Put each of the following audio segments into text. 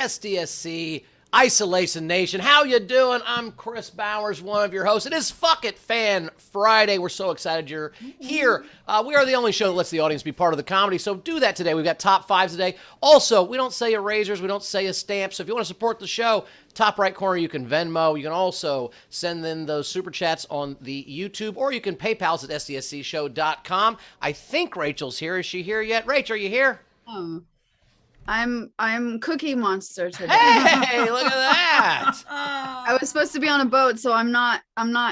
SDSC Isolation Nation. How you doing? I'm Chris Bowers, one of your hosts. It is Fuck It Fan Friday. We're so excited you're here. We are the only show that lets the audience be part of the comedy, so do that today. We've got top fives today. Also, we don't say erasers. We don't say a stamp. So if you want to support the show, top right corner, you can Venmo. You can also send in those super chats on the YouTube, or you can PayPal at sdscshow.com. I think Rachel's here. Is she here yet? Rachel, are you here? I'm Cookie Monster today. Hey, look at that! I was supposed to be on a boat, so I'm not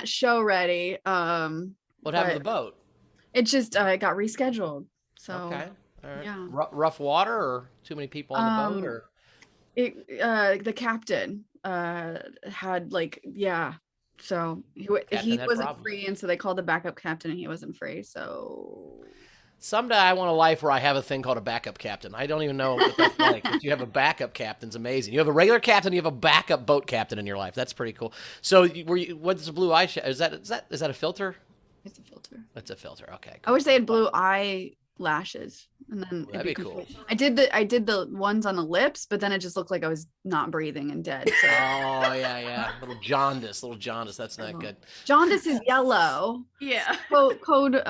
show ready. What happened to the boat? It just it got rescheduled. So okay, all right. Yeah. Rough water, or too many people on the boat, or the captain had so he wasn't free, and so they called the backup captain, and he wasn't free. So someday I want a life where I have a thing called a backup captain. I don't even know what that's like. If you have a backup captain, it's amazing. You have a regular captain, you have a backup boat captain in your life. That's pretty cool. So what's the blue eye? Is that a filter? It's a filter. It's a filter. Okay. Cool. I wish they had blue eyelashes, and then that'd be cool. I did the ones on the lips, but then it just looked like I was not breathing and dead. So. Oh yeah. Little jaundice. That's not good. Jaundice is yellow. Yeah. Code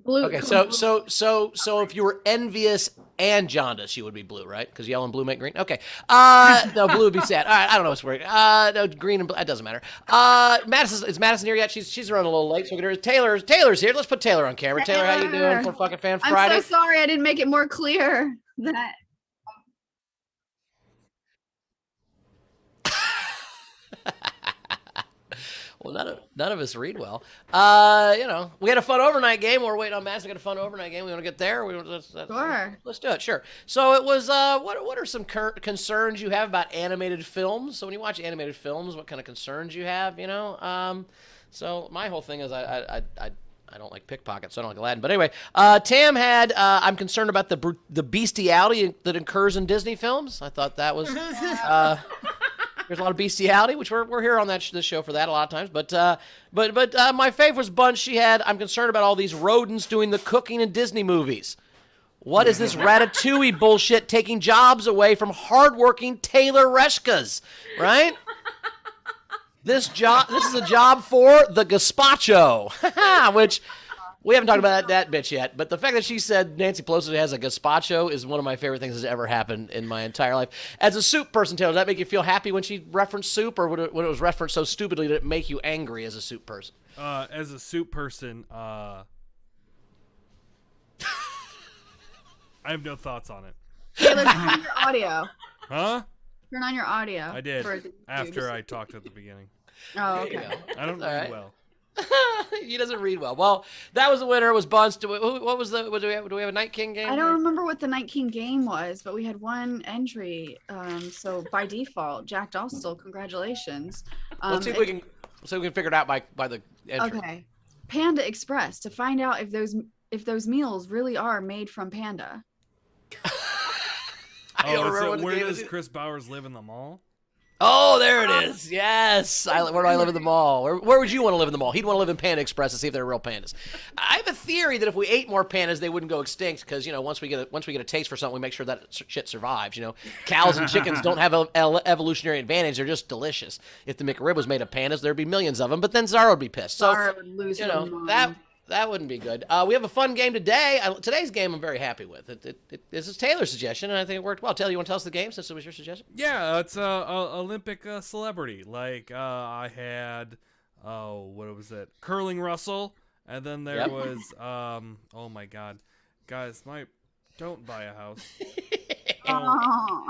blue. Okay, so if you were envious and jaundice, you would be blue, right? Because yellow and blue make green. Okay. No, blue would be sad. All right, I don't know what's working. No, green and blue. It doesn't matter. Is Madison here yet? She's running a little late, so we're gonna. Taylor's here. Let's put Taylor on camera. Taylor, how you doing for Fucking Fan Friday? I'm so sorry I didn't make it more clear that. Well, none of us read well. We had a fun overnight game. We're waiting on Madison. We got a fun overnight game. We want to get there. Sure. Let's do it. Sure. So it was. What are some concerns you have about animated films? So when you watch animated films, what kind of concerns you have? So my whole thing is I don't like pickpockets, so I don't like Aladdin. But anyway, Tam had. I'm concerned about the bestiality that occurs in Disney films. I thought that was. There's a lot of bestiality, which we're here on this show for that a lot of times. But my favorite was Bunch. She had, I'm concerned about all these rodents doing the cooking in Disney movies. What is this Ratatouille bullshit taking jobs away from hardworking Taylor Reshkas, right? This is a job for the gazpacho, which we haven't talked about that bitch yet. But the fact that she said Nancy Pelosi has a gazpacho is one of my favorite things that's ever happened in my entire life. As a soup person, Taylor, does that make you feel happy when she referenced soup, or when it was referenced so stupidly did it make you angry as a soup person? As a soup person, I have no thoughts on it. Taylor, turn on your audio. Huh? Turn on your audio. I did after I talked at the beginning. Oh, okay. I don't read well. He doesn't read well. Well, that was the winner. It was Bunch. What was do we have a Night King game? I don't remember what the Night King game was, but we had one entry. So by default, Jack Dostal, congratulations. Let's see if we can figure it out by the entry. Okay. Panda Express, to find out if those meals really are made from panda. Where does Chris Bowers live in the mall? Oh, there it is. Yes. Where do I live in the mall? Where would you want to live in the mall? He'd want to live in Panda Express to see if they're real pandas. I have a theory that if we ate more pandas, they wouldn't go extinct because, once we get a taste for something, we make sure that shit survives. Cows and chickens don't have an evolutionary advantage. They're just delicious. If the McRib was made of pandas, there'd be millions of them, but then Zara would be pissed. So, Zara would lose her mind. That wouldn't be good. We have a fun game today. Today's game I'm very happy with. This is Taylor's suggestion, and I think it worked well. Taylor, you want to tell us the game since it was your suggestion? Yeah, it's Olympic celebrity. Like I had, what was it? Curling Russell, and then there was, oh my God, guys, don't buy a house.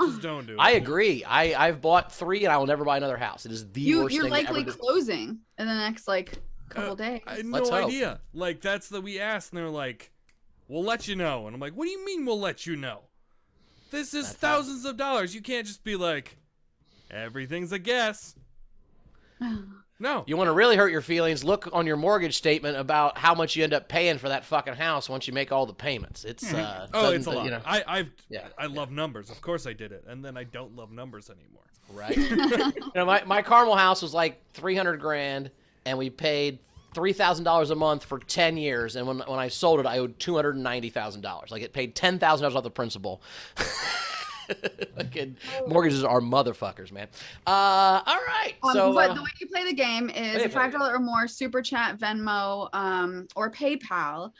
Just don't do it. I agree. I've bought 3, and I will never buy another house. It is the worst thing You're likely ever closing in the next couple days. I had no idea. Like we asked, and they're like, "We'll let you know." And I'm like, "What do you mean we'll let you know? This is thousands of dollars. You can't just be like, everything's a guess." No. You want to really hurt your feelings? Look on your mortgage statement about how much you end up paying for that fucking house once you make all the payments. It's it's a lot. I love numbers. Of course I did it, and then I don't love numbers anymore. Right. My Carmel house was like $300,000. And we paid $3,000 a month for 10 years. And when I sold it, I owed $290,000. Like it paid $10,000 off the principal. Fucking mortgages are motherfuckers, man. All right. So but the way you play the game is a $5 or more super chat, Venmo, or PayPal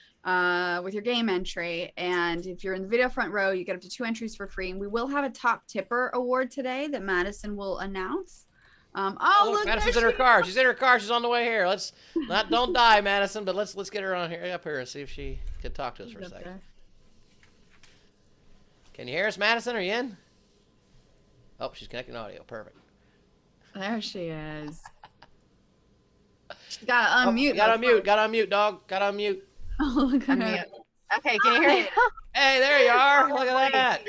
with your game entry. And if you're in the video front row, you get up to 2 entries for free. And we will have a top tipper award today that Madison will announce. Look, Madison's in her car. She's in her car. She's on the way here. Don't die, Madison, but let's get her up here and see if she can talk to us for a second. Can you hear us, Madison? Are you in? Oh, she's connecting audio. Perfect. There she is. She got to unmute. Got to unmute, dog. Got to unmute. Oh, look at her. Okay, can you hear me? Hey, there you are. Look at that.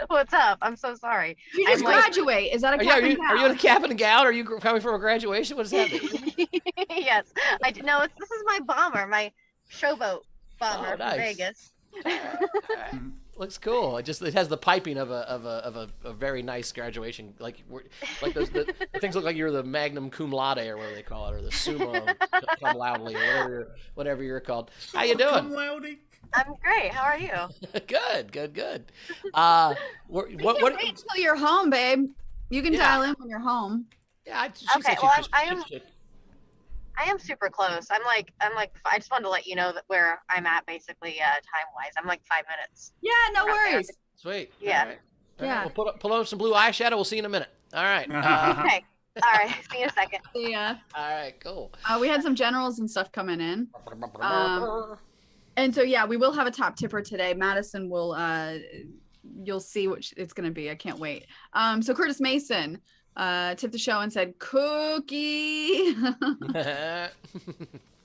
What's up? I'm so sorry. You just graduate. Is that a cap and gown? Are you in a cap and gown? Are you coming from a graduation? What is happening? Yes. No, this is my bomber, my showboat bomber from Vegas. All right. Looks cool. It has the piping of a very nice graduation. Like those the things look like you're the Magnum cum laude or whatever they call it, or the summa cum laude, or whatever you're called. How you doing? Cum laude. I'm great. How are you? Good. Wait until you're home, babe. You can dial in when you're home. Yeah. Okay. Well, I am super close. I'm like. I just wanted to let you know that where I'm at, basically, time wise. I'm like 5 minutes. Yeah. No worries. Sweet. Yeah. All right. Yeah. We'll pull on some blue eyeshadow. We'll see you in a minute. All right. Okay. All right. See you in a second. Yeah. All right. Cool. We had some generals and stuff coming in. And so, yeah, we will have a top tipper today. Madison will, you'll see what it's going to be. I can't wait. So Curtis Mason tipped the show and said, cookie. I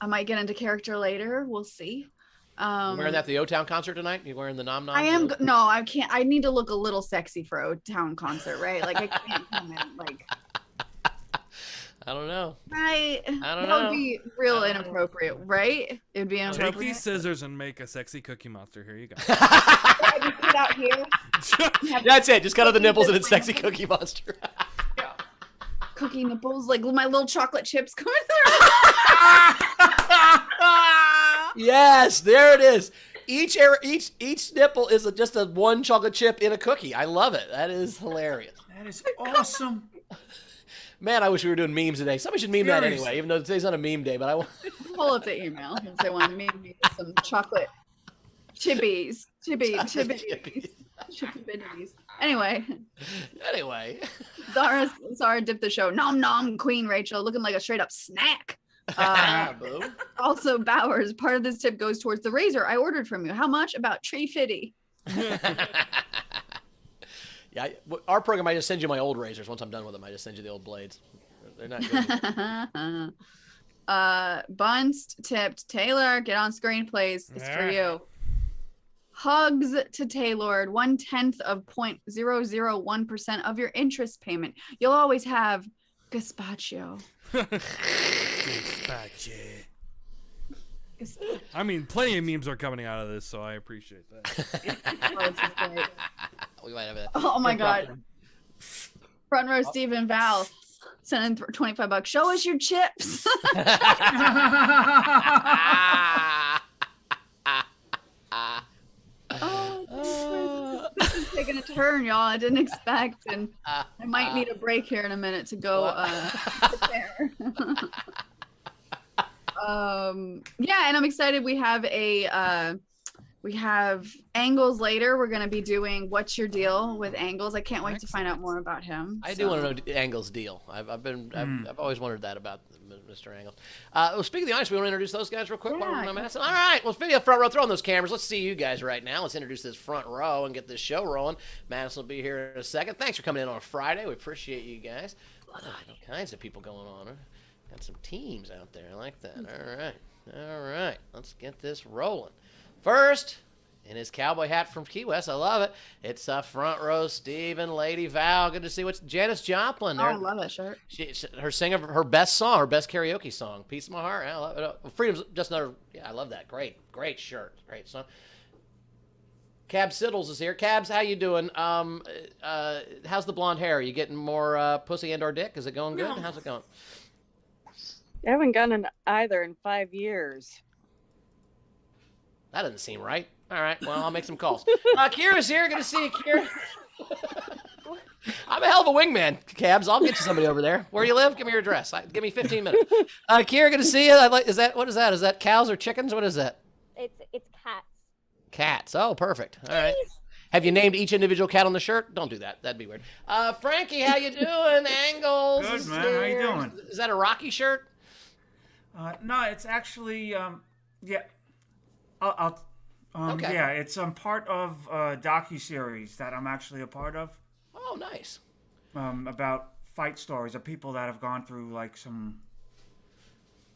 might get into character later. We'll see. You wearing that at the O-Town concert tonight? You wearing the nom? I am. No, I can't. I need to look a little sexy for O-Town concert, right? Like, I can't come in, like. I don't know. Right. I don't know. That would be real inappropriate, right? It would be inappropriate. Take these scissors and make a sexy cookie monster. Here you go. Put out here. That's it. Just cut out the nipples and it's sexy cookie monster. Cookie nipples, like my little chocolate chips coming through. Yes, there it is. Each nipple is just a one chocolate chip in a cookie. I love it. That is hilarious. That is awesome. Man, I wish we were doing memes today. Somebody should meme that anyway, even though today's not a meme day. But I want pull up the email if they want to meme me with some chocolate chibbies. Anyway. Zara dipped the show. Nom nom, Queen Rachel, looking like a straight up snack. Also, Bowers, part of this tip goes towards the razor I ordered from you. How much? About $3.50. Yeah, our program, I just send you my old razors. Once I'm done with them, I just send you the old blades. They're not good. Bunst tipped Taylor, get on screen, please. It's for you. Hugs to Taylor, 1/10 of 0.001% of your interest payment. You'll always have gazpacho. I mean, plenty of memes are coming out of this, so I appreciate that. We might have oh my God. Front row Stephen Val sending $25. Show us your chips. This is taking a turn, y'all. I didn't expect, and I might need a break here in a minute to go prepare. Yeah, and I'm excited. We have Angles later. We're gonna be doing What's Your Deal with Angles. I can't wait to find out more about him. I do want to know Angles' deal. I've always wondered that about Mr. Angles. Well, speaking of the audience, we want to introduce those guys real quick. Yeah, All right, well, speaking of front row, throw on those cameras. Let's see you guys right now. Let's introduce this front row and get this show rolling. Madison will be here in a second. Thanks for coming in on a Friday. We appreciate you guys. All kinds of people going on. Got some teams out there. I like that. All right. Let's get this rolling. First, in his cowboy hat from Key West, I love it. It's front row Steve and Lady Val. Good to see what's Janis Joplin there. Oh, I love that shirt. Her singer, her best song, her best karaoke song, "Piece of My Heart." I love it. Freedom's just another. Yeah, I love that. Great shirt. Great song. Cab Siddles is here. Cabs, how you doing? How's the blonde hair? Are you getting more pussy and/or dick? Is it going good? How's it going? I haven't gotten either in 5 years. That doesn't seem right. All right, well, I'll make some calls. Kira's here. Good to see you, Kira. I'm a hell of a wingman, Cabs. I'll get you somebody over there. Where you live? Give me your address. Give me 15 minutes. Kira, good to see you. What is that? Is that cows or chickens? What is that? It's cats. Cats. Oh, perfect. All right. Have you named each individual cat on the shirt? Don't do that. That'd be weird. Frankie, how you doing? Angles. Good, man. How you doing? Is that a Rocky shirt? No, it's actually yeah. I'll Okay. Yeah, it's part of a docu-series that I'm actually a part of. Oh, nice. About fight stories of people that have gone through like some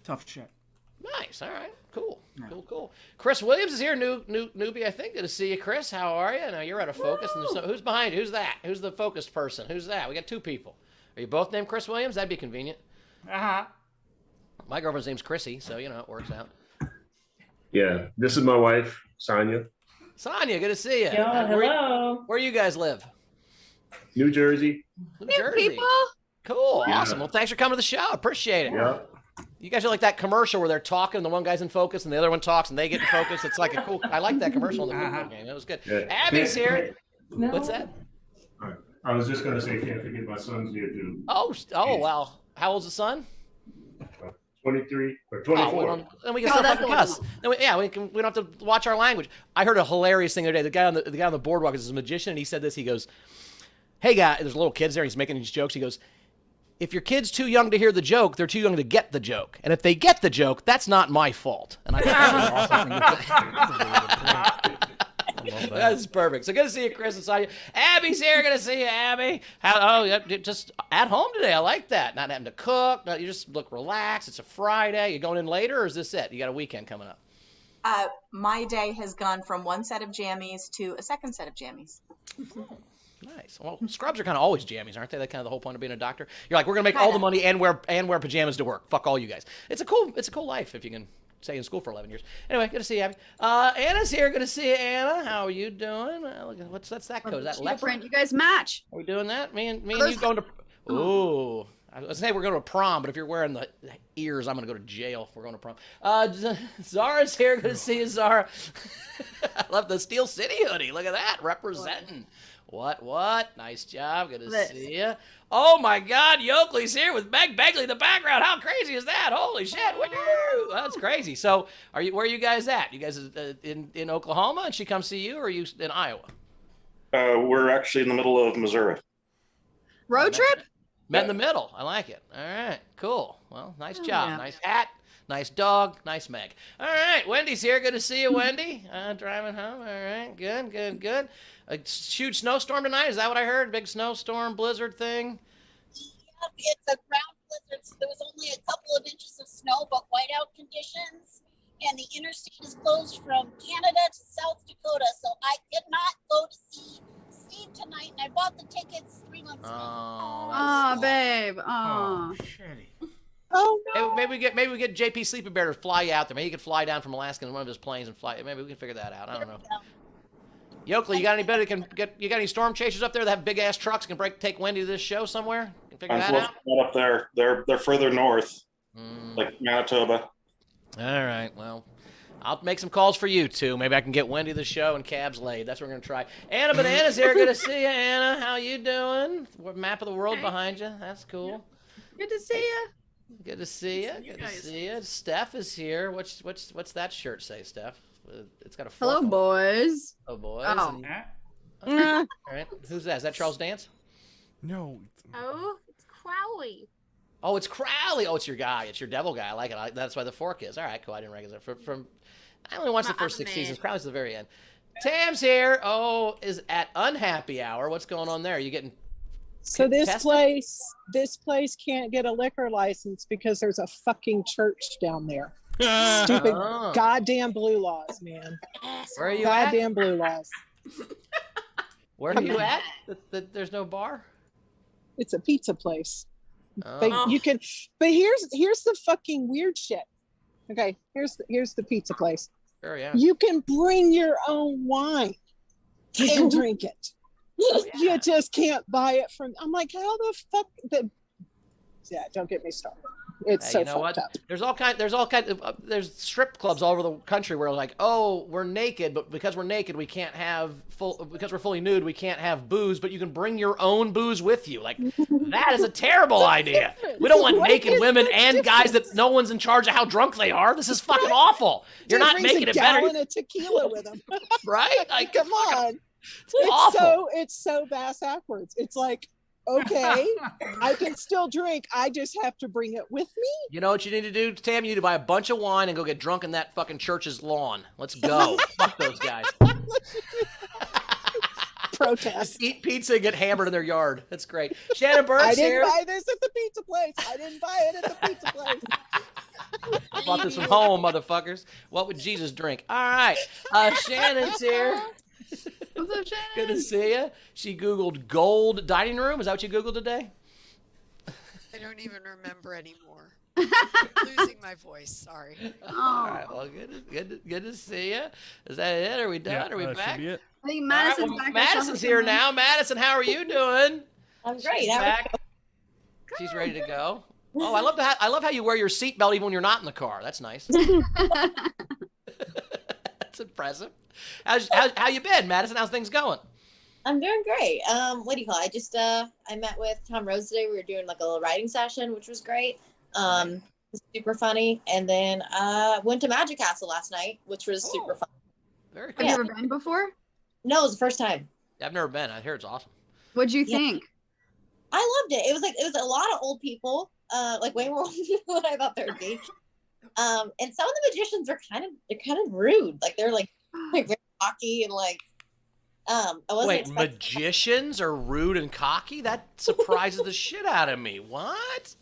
tough shit. Nice. All right. Cool. Yeah. Cool. Chris Williams is here. Newbie, I think. Good to see you, Chris. How are you? Now you're out of focus. And who's behind you? Who's that? Who's the focused person? Who's that? We got two people. Are you both named Chris Williams? That'd be convenient. Uh-huh. My girlfriend's name's Chrissy, so it works out. Yeah, this is my wife, Sonia. Sonia, good to see you. Hello. Where you guys live? New Jersey. New New Jersey. people. Cool. Yeah. Awesome. Well, thanks for coming to the show. Appreciate it. Yeah. You guys are like that commercial where they're talking, and the one guy's in focus, and the other one talks, and they get in focus. It's like a cool. I like that commercial in the football game. It was good. Yeah. Abby's here. No. What's that? I was just gonna say, can't forget my son's here too. Oh, wow. How old's the son? 23 or Oh, 24. then we can Oh, still that's fucking the cuss. Then we don't have to watch our language. I heard a hilarious thing the other day. The guy on the boardwalk is a magician, and he said this. He goes, "Hey, guy," there's little kids there. He's making these jokes. He goes, "If your kid's too young to hear the joke, they're too young to get the joke. And if they get the joke, that's not my fault." And I thought that was awesome. That's perfect. So good to see you, Chris and Sonia. Abby's here. Good to see you, Abby. Just at home today. I like that. Not having to cook. You just look relaxed. It's a Friday. You going in later, or is this it? You got a weekend coming up? My day has gone from one set of jammies to a second set of jammies. Nice. Well, scrubs are kind of always jammies, aren't they? That's kind of the whole point of being a doctor. You're like, we're gonna make all the money and wear pajamas to work. Fuck all you guys. It's a cool life if you can stay in school for 11 years. Anyway, good to see you, Abby. Anna's here. Good to see you, Anna. How are you doing? That's that code? Is that leopard? Different. You guys match. Are we doing that? Me and you going to? Ooh. I was saying we're going to a prom, but if you're wearing the ears, I'm going to go to jail if we're going to prom. Zara's here. Good to see you, Zara. I love the Steel City hoodie. Look at that. Representing. What? Nice job. Good to see you. Oh, my God. Yoakley's here with Meg Begley in the background. How crazy is that? Holy shit. Woo! That's crazy. So where are you guys at? You guys in Oklahoma and she comes see you, or are you in Iowa? We're actually in the middle of Missouri. Road trip? Met in the middle. I like it. All right. Cool. Well, nice job. yeah. Nice hat. Nice dog. Nice Meg. All right. Wendy's here. Good to see you, Wendy. Driving home. All right. Good. A huge snowstorm tonight. Is that what I heard? Big snowstorm, blizzard thing? Yep, it's a ground blizzard. So there was only a couple of inches of snow, but whiteout conditions. And the interstate is closed from Canada to South Dakota. So I could not go to see Steve tonight. And I bought the tickets 3 months ago. Oh, babe. Oh. Shitty. Oh no. Maybe we get JP Sleepy Bear to fly you out there. Maybe he could fly down from Alaska in one of his planes and fly. Maybe we can figure that out. I don't know. Yoakley, you got anybody that can get? You got any storm chasers up there that have big ass trucks and can take Wendy to this show somewhere? Can figure that out. Not up there. They're further north, like Manitoba. All right. Well, I'll make some calls for you too. Maybe I can get Wendy to the show and Cabs laid. That's what we're gonna try. Anna Banana's here. Good to see you, Anna. How you doing? Map of the world behind you. That's cool. Good to see you. Good to see you. Good to see you. Steph is here. What's that shirt say, Steph? It's got a fork Hello, on it. boys. Oh, boys. Oh. All right. Who's that? Is that Charles Dance? No. Oh, it's Crowley. Oh, it's Crowley. Oh, it's your guy. It's your devil guy. I like it. That's why the fork is. All right, cool. I didn't recognize it. I only watched the first 6 seasons. Crowley's the very end. Tam's here. Oh, is at Unhappy Hour. What's going on there? Are you getting So this tested? place can't get a liquor license because there's a fucking church down there. Stupid Oh. goddamn blue laws, man. Where are you Goddamn blue laws. Where are you at? There's no bar? It's a pizza place. Oh. But you can but here's the fucking weird shit. Okay, here's the pizza place. Sure, yeah. You can bring your own wine and drink it. You just can't buy it from. I'm like, how the fuck? Yeah, don't get me started. It's Hey, so you know fucked what? up. There's strip clubs all over the country where like, oh, we're naked, but because we're naked, we can't have because we're fully nude, we can't have booze, but you can bring your own booze with you. Like, that is a terrible idea. We don't want What naked is women the and guys that no one's in charge of how drunk they are. This is fucking awful. You're Dude not brings making a it better, gallon of tequila with him. right? Like, Come on. it's awful. It's so bass backwards. It's like, okay, I can still drink. I just have to bring it with me. You know what you need to do, Tam? You need to buy a bunch of wine and go get drunk in that fucking church's lawn. Let's go. Fuck those guys. Protest. Eat pizza and get hammered in their yard. That's great. Shannon Burns I didn't here. buy this at the pizza place. I didn't buy it at the pizza place. I bought this from home, motherfuckers. What would Jesus drink? All right. Shannon's here. What's up, Shannon? Good to see you. She Googled gold dining room. Is that what you Googled today? I don't even remember anymore. Losing my voice. Sorry. All right. Well, good to see you. Is that it? Are we done? Yeah, Are we that back? should be it. I think All right, Madison's well, back. Madison's here now. Madison, how are you doing? I'm great. She's back. She's ready to go. Oh, I love how you wear your seatbelt even when you're not in the car. That's nice. That's impressive. How you been, Madison? How's things going? I'm doing great. What do you call it? I met with Tom Rose today. We were doing like a little writing session, which was great. It was super funny. And then went to Magic Castle last night, which was super fun. Very cool. Have you ever been before? No, it was the first time. I've never been. I hear it's awesome. What'd you think? I loved it. It was a lot of old people, like way more old people than I thought there would be. And some of the magicians are kind of rude. Like they're like very cocky and like I wasn't Wait, expecting magicians are rude and cocky? That surprises the shit out of me. What?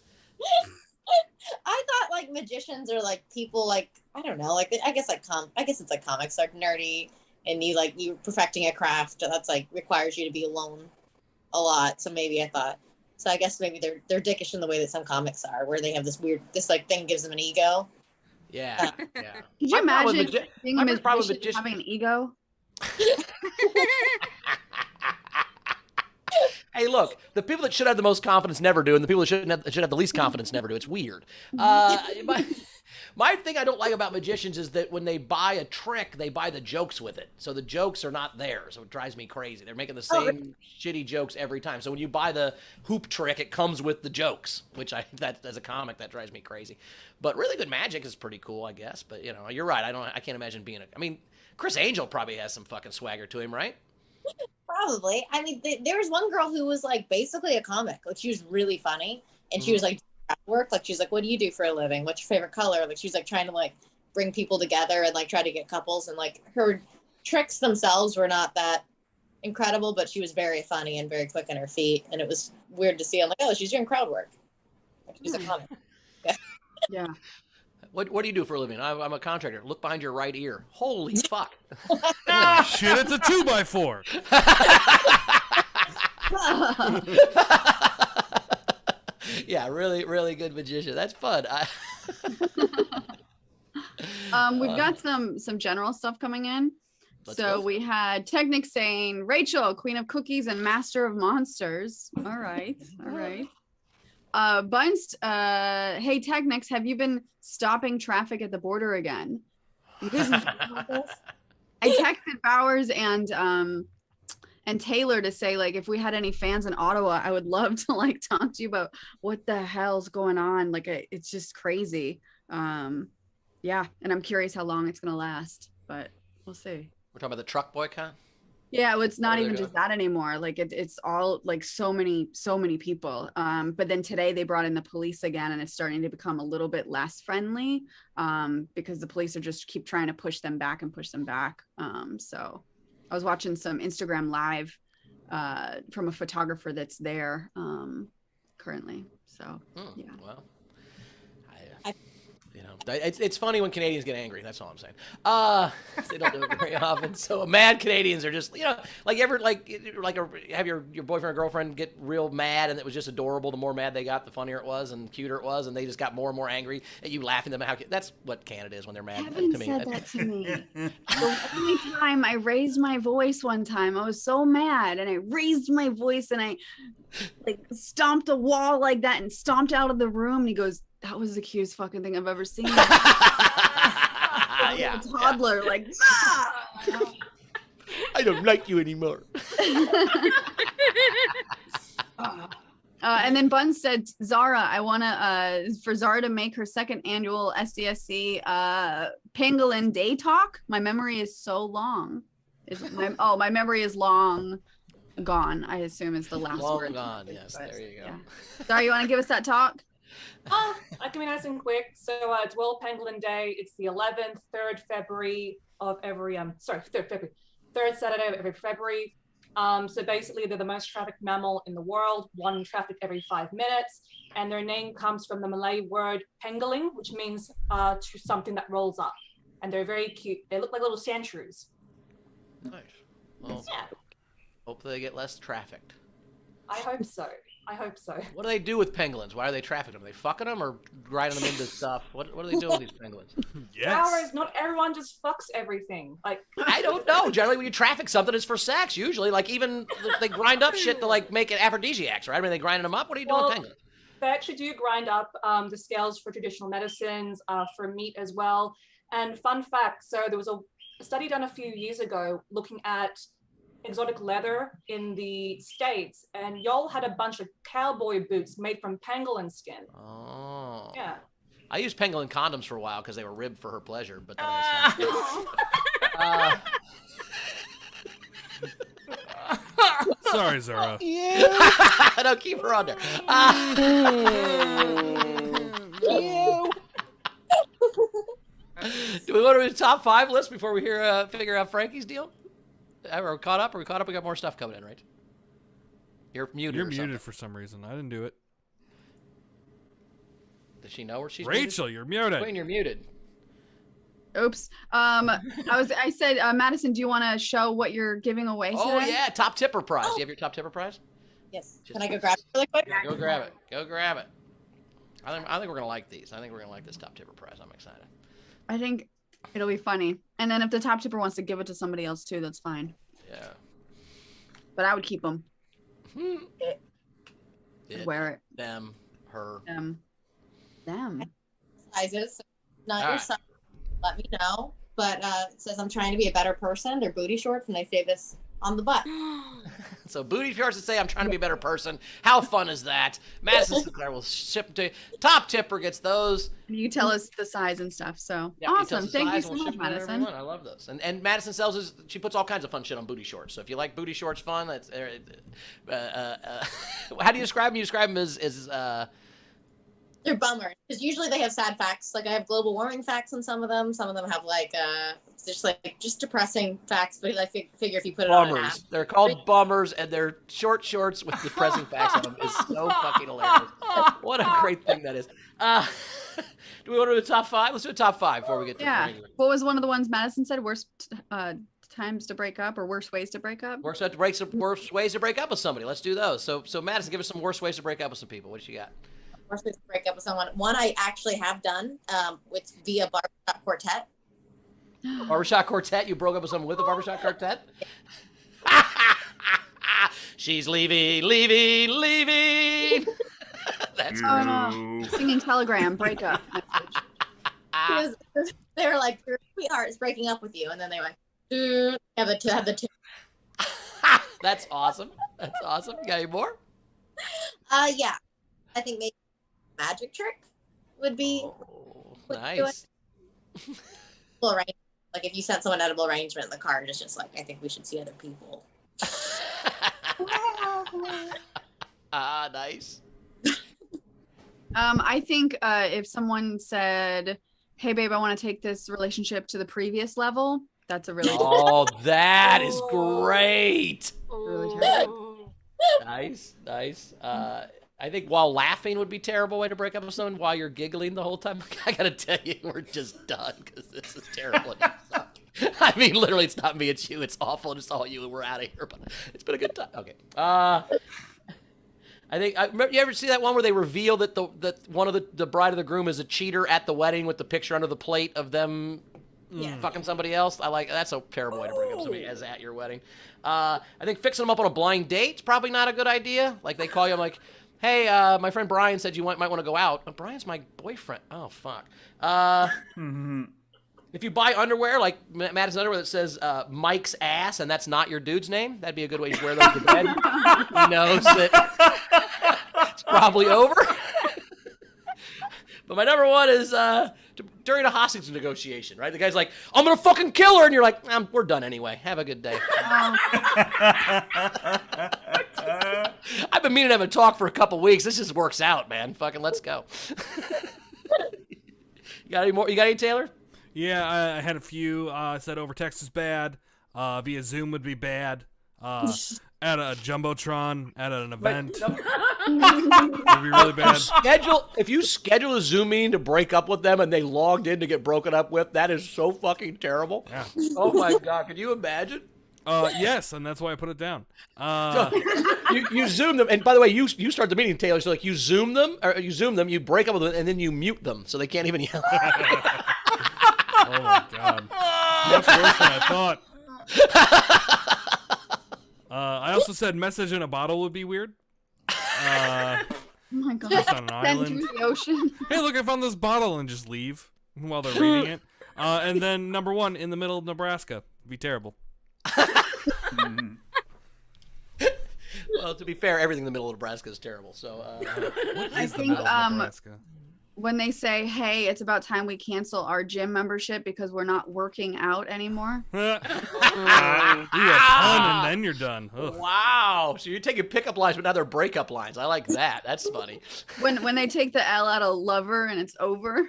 I thought like magicians are like people like I don't know, like I guess it's like comics like nerdy and you perfecting a craft that's like requires you to be alone a lot. So maybe I thought so I guess maybe they're dickish in the way that some comics are, where they have this like thing gives them an ego. Yeah. Yeah. Could you imagine being a my problem with magician having an ego? Hey, look, the people that should have the most confidence never do, and the people that should have the least confidence never do. It's weird. My thing I don't like about magicians is that when they buy a trick, they buy the jokes with it. So the jokes are not there. So it drives me crazy. They're making the same shitty jokes every time. So when you buy the hoop trick, it comes with the jokes, which that as a comic, that drives me crazy. But really good magic is pretty cool, I guess. But you know, you're right. I can't imagine being I mean, Chris Angel probably has some fucking swagger to him, right? Probably. I mean, there was one girl who was like basically a comic. Like she was really funny, and she was like work. Like she's like, "What do you do for a living? What's your favorite color?" Like she's like trying to like bring people together and like try to get couples. And like her tricks themselves were not that incredible, but she was very funny and very quick on her feet. And it was weird to see. I'm like, oh, she's doing crowd work. Like, she's a comic. Yeah. What do you do for a living? I'm a contractor. Look behind your right ear. Holy fuck. Oh, shit, it's a 2x4. Yeah, really, really good magician. That's fun. We've got some general stuff coming in. So we had Technic saying, Rachel, Queen of Cookies and Master of Monsters. All right. Bunst, hey Technics, have you been stopping traffic at the border again? I texted Bowers and Taylor to say, like, if we had any fans in Ottawa, I would love to like talk to you about what the hell's going on. Like, it's just crazy. Yeah, and I'm curious how long it's gonna last, but we'll see. We're talking about the truck boycott? Yeah, well, it's not even just that anymore. Like it's all like so many people. But then today they brought in the police again, and it's starting to become a little bit less friendly because the police are just keep trying to push them back. So I was watching some Instagram live from a photographer that's there currently. So yeah. Well, It's funny when Canadians get angry. That's all I'm saying. They don't do it very often. So mad Canadians are just, like ever have your boyfriend or girlfriend get real mad, and it was just adorable. The more mad they got, the funnier it was and cuter it was, and they just got more and more angry at you laughing at them. That's what Canada is when they're mad. Kevin to me. said that to me. The only time I raised my voice one time, I was so mad, and I raised my voice, and I like stomped a wall like that, and stomped out of the room. And he goes, "That was the cutest fucking thing I've ever seen." Yeah, toddler, like, I don't like you anymore. And then Bun said, Zara, I want to, for Zara to make her second annual SDSC Pangolin Day Talk. My memory is so long. My memory is long gone, I assume is the last word. Long gone, yes, there you go. Yeah. Zara, you want to give us that talk? I can be nice and quick. So it's World Pangolin Day. It's the 11th, 3rd February of every, third Saturday of every February. So basically they're the most trafficked mammal in the world, one trafficked every 5 minutes. And their name comes from the Malay word pangolin, which means to something that rolls up. And they're very cute. They look like little sand shrews. Nice. Well, hope they get less trafficked. I hope so. I hope so. What do they do with pangolins? Why are they trafficking them? Are they fucking them or grinding them into stuff? What are they doing with these pangolins? Flowers, not everyone just fucks everything. Like I don't know. Generally, when you traffic something, it's for sex. Usually, like even they grind up shit to like make it aphrodisiacs, right? I mean, they grinding them up. What are you doing with pangolins? They actually do grind up the scales for traditional medicines, for meat as well. And fun fact, so there was a study done a few years ago looking at exotic leather in the States, and y'all had a bunch of cowboy boots made from pangolin skin. Oh. Yeah. I used pangolin condoms for a while because they were ribbed for her pleasure, but then I Sorry, Zara. Don't keep her on there. Do we want to do the top 5 list before we figure out Frankie's deal? Are we caught up? We got more stuff coming in, right? You're muted. You're muted for some reason. I didn't do it. Does she know where she's Rachel, muted? you're muted. Queen, you're muted. Oops. I said, Madison, do you want to show what you're giving away today? Oh yeah, top tipper prize. Do you have your top tipper prize? Yes. Can I go grab it really quick? Yeah, go grab it. Go grab it. I think we're gonna like these. I think we're gonna like this top tipper prize. I'm excited. I think it'll be funny. And then if the top tipper wants to give it to somebody else too, that's fine. Yeah. But I would keep them. Wear it. Them. Her. Them. Sizes. Not All your right. size. Let me know. But it says I'm trying to be a better person. They're booty shorts, and they say this on the butt. So booty shorts that say I'm trying to be a better person. How fun is that? Madison Sinclair will ship to you. Top tipper gets those. You tell us the size and stuff. So Yeah, you tell awesome. us the Thank you size so and we'll much, ship it to Madison. everyone. I love those. And Madison she puts all kinds of fun shit on booty shorts. So if you like booty shorts fun, that's how do you describe them? You describe them as They're bummers because usually they have sad facts. Like I have global warming facts on some of them. Some of them have just depressing facts. But I figure if you put it on an app, bummers. They're called bummers, and they're short shorts with depressing facts on them. Is so fucking hilarious. What a great thing that is. Do we want to do the top 5? Let's do a top 5 before we get to regular. What was one of the ones Madison said? Worst times to break up or worst ways to break up? Worst ways to break up with somebody. Let's do those. So Madison, give us some worst ways to break up with some people. What do you got? worst ways to break up with someone. One I actually have done. It's via barbershop quartet. Barbershop quartet? You broke up with someone with a barbershop quartet? She's leaving. That's singing telegram breakup message. They're like, your sweetheart is breaking up with you, and then they went, have the two. That's awesome. You got any more? Yeah. I think maybe magic trick would be nice. Like if you sent someone edible arrangement in the card, it's just like, I think we should see other people. Nice. I think if someone said, hey babe, I want to take this relationship to the previous level, that's a really that is great. really terrible. Nice. I think while laughing would be a terrible way to break up with someone while you're giggling the whole time. I gotta tell you, we're just done because this is terrible. I mean, literally, it's not me, it's you. It's awful. It's all you, and we're out of here. But it's been a good time. Okay. I think you ever see that one where they reveal that one of the bride of the groom is a cheater at the wedding with the picture under the plate of them fucking somebody else? That's a terrible way to break up somebody as at your wedding. I think fixing them up on a blind date's probably not a good idea. Like they call you, I'm like, hey, my friend Brian said you might want to go out. Oh, Brian's my boyfriend. Oh fuck. If you buy underwear, like Madison underwear that says Mike's ass, and that's not your dude's name, that'd be a good way to wear those to bed. He knows that it's probably over. But my number one is during a hostage negotiation, right? The guy's like, I'm going to fucking kill her. And you're like, we're done anyway. Have a good day. I've been meaning to have a talk for a couple weeks. This just works out, man. Fucking let's go. You got any more? You got any, Taylor? Yeah, I had a few. Said over text is bad. Via Zoom would be bad. At a Jumbotron, at an event. It'd be really bad. If you schedule a Zoom meeting to break up with them and they logged in to get broken up with, that is so fucking terrible. Yeah. Oh my God, can you imagine? Yes, and that's why I put it down. You Zoom them, and by the way, you start the meeting, Taylor. So like you Zoom them, you break up with them, and then you mute them so they can't even yell. Oh my God, much worse than I thought. I also said message in a bottle would be weird. Oh my God. Just on an Send island. to the ocean. Hey, look, I found this bottle, and just leave while they're reading it. And then number one, in the middle of Nebraska. It'd be terrible. Well, to be fair, everything in the middle of Nebraska is terrible. So I think when they say, hey, it's about time we cancel our gym membership because we're not working out anymore. Ooh, a pun, and then you're done. Ugh. Wow. So you're taking pickup lines, but now they're breakup lines. I like that. That's funny. When they take the L out of lover and it's over.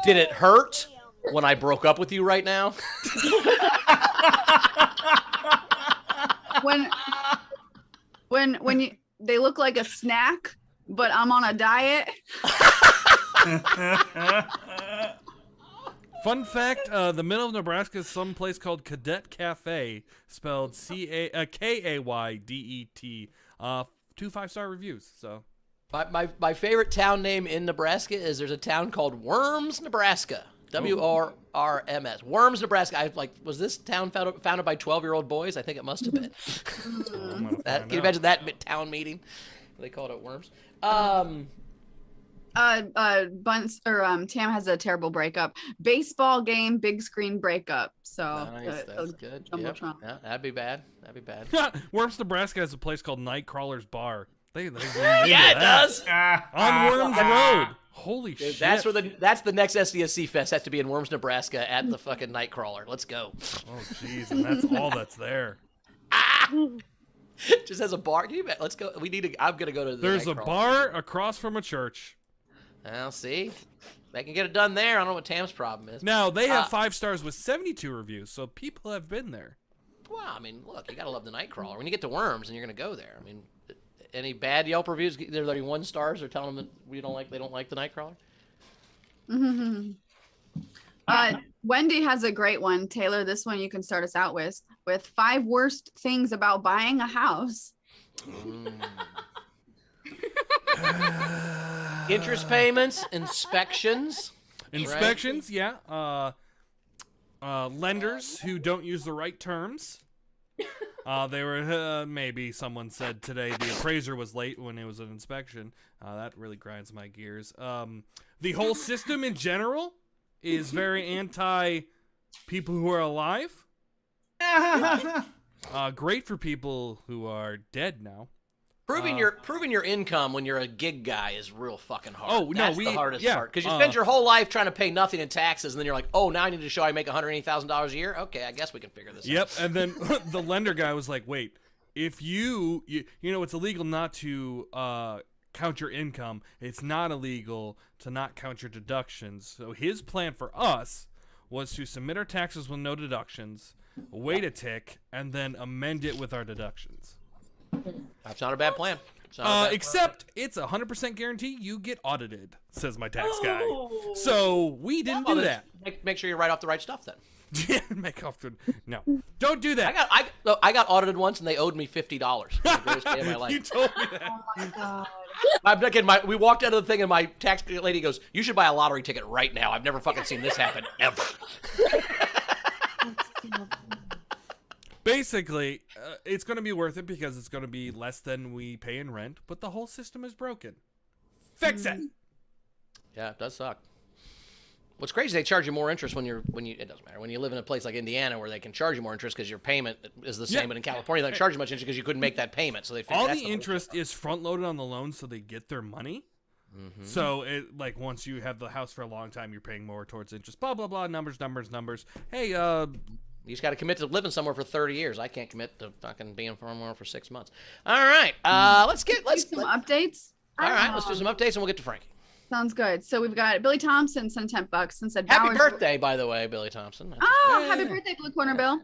Did it hurt when I broke up with you right now? when they look like a snack, but I'm on a diet. Fun fact, the middle of Nebraska is some place called Cadet Cafe, spelled Kaydet. 2 5-star reviews, so. My favorite town name in Nebraska is there's a town called Worms, Nebraska. WRRMS. Worms, Nebraska. Was this town founded by 12-year-old boys? I think it must have been. Can you imagine that town meeting? They called it Worms. Tam has a terrible breakup. Baseball game, big screen breakup. So nice, that's good. Yep. Yeah, that'd be bad. Worms, Nebraska has a place called Nightcrawler's Bar. They yeah, it does. On Worms Road. Holy dude, shit. That's the next SDSC Fest. Has to be in Worms, Nebraska at the fucking Nightcrawler. Let's go. Oh jeez, and that's all that's there. Just has a bar. Can you bet? Let's go. I'm gonna go to. There's a bar across from a church. Well, see, they can get it done there. I don't know what Tam's problem is. Now they have 5 stars with 72 reviews, so people have been there. Well, I mean, look, you gotta love the Nightcrawler. When you get to Worms, and you're gonna go there. I mean, any bad Yelp reviews? They're like 1 stars. They're telling them that they don't like the Nightcrawler. Mm-hmm. Wendy has a great one. Taylor, this one you can start us out with 5 worst things about buying a house. Interest payments, inspections. Inspections, right? Yeah. Lenders who don't use the right terms. They were maybe someone said today the appraiser was late when it was an inspection. That really grinds my gears. The whole system in general is very anti people who are alive. Great for people who are dead now. Proving your income when you're a gig guy is real fucking hard. Oh, no, that's the hardest part. Because you spend your whole life trying to pay nothing in taxes, and then you're like, oh, now I need to show I make $180,000 a year? Okay, I guess we can figure this out. Yep, and then the lender guy was like, wait, if you know, it's illegal not to count your income. It's not illegal to not count your deductions. So his plan for us was to submit our taxes with no deductions, wait a tick, and then amend it with our deductions. That's not a bad plan. Except it's 100% guarantee you get audited, says my tax guy. So we didn't do that. Make sure you write off the right stuff then. Yeah, no, don't do that. I got audited once and they owed me $50. The greatest day of my life. You told me that. Oh my god. I'm not kidding. We walked out of the thing and my tax lady goes, "You should buy a lottery ticket right now. I've never fucking seen this happen ever." Basically, it's going to be worth it because it's going to be less than we pay in rent, but the whole system is broken. Fix it. Yeah, it does suck. What's crazy, they charge you more interest when it doesn't matter. When you live in a place like Indiana where they can charge you more interest because your payment is the same, but in California they don't charge you much interest because you couldn't make that payment. So they all the interest is front loaded on the loan, so they get their money. Mm-hmm. So once you have the house for a long time, you're paying more towards interest. Blah blah blah. Numbers. Hey, you just got to commit to living somewhere for 30 years. I can't commit to fucking being somewhere for 6 months. All right, let's some updates. All right, let's do some updates and we'll get to Frankie. Sounds good. So we've got Billy Thompson sent $10 and said, "Happy birthday, by the way, Billy Thompson." Happy birthday, Blue Corner Bill.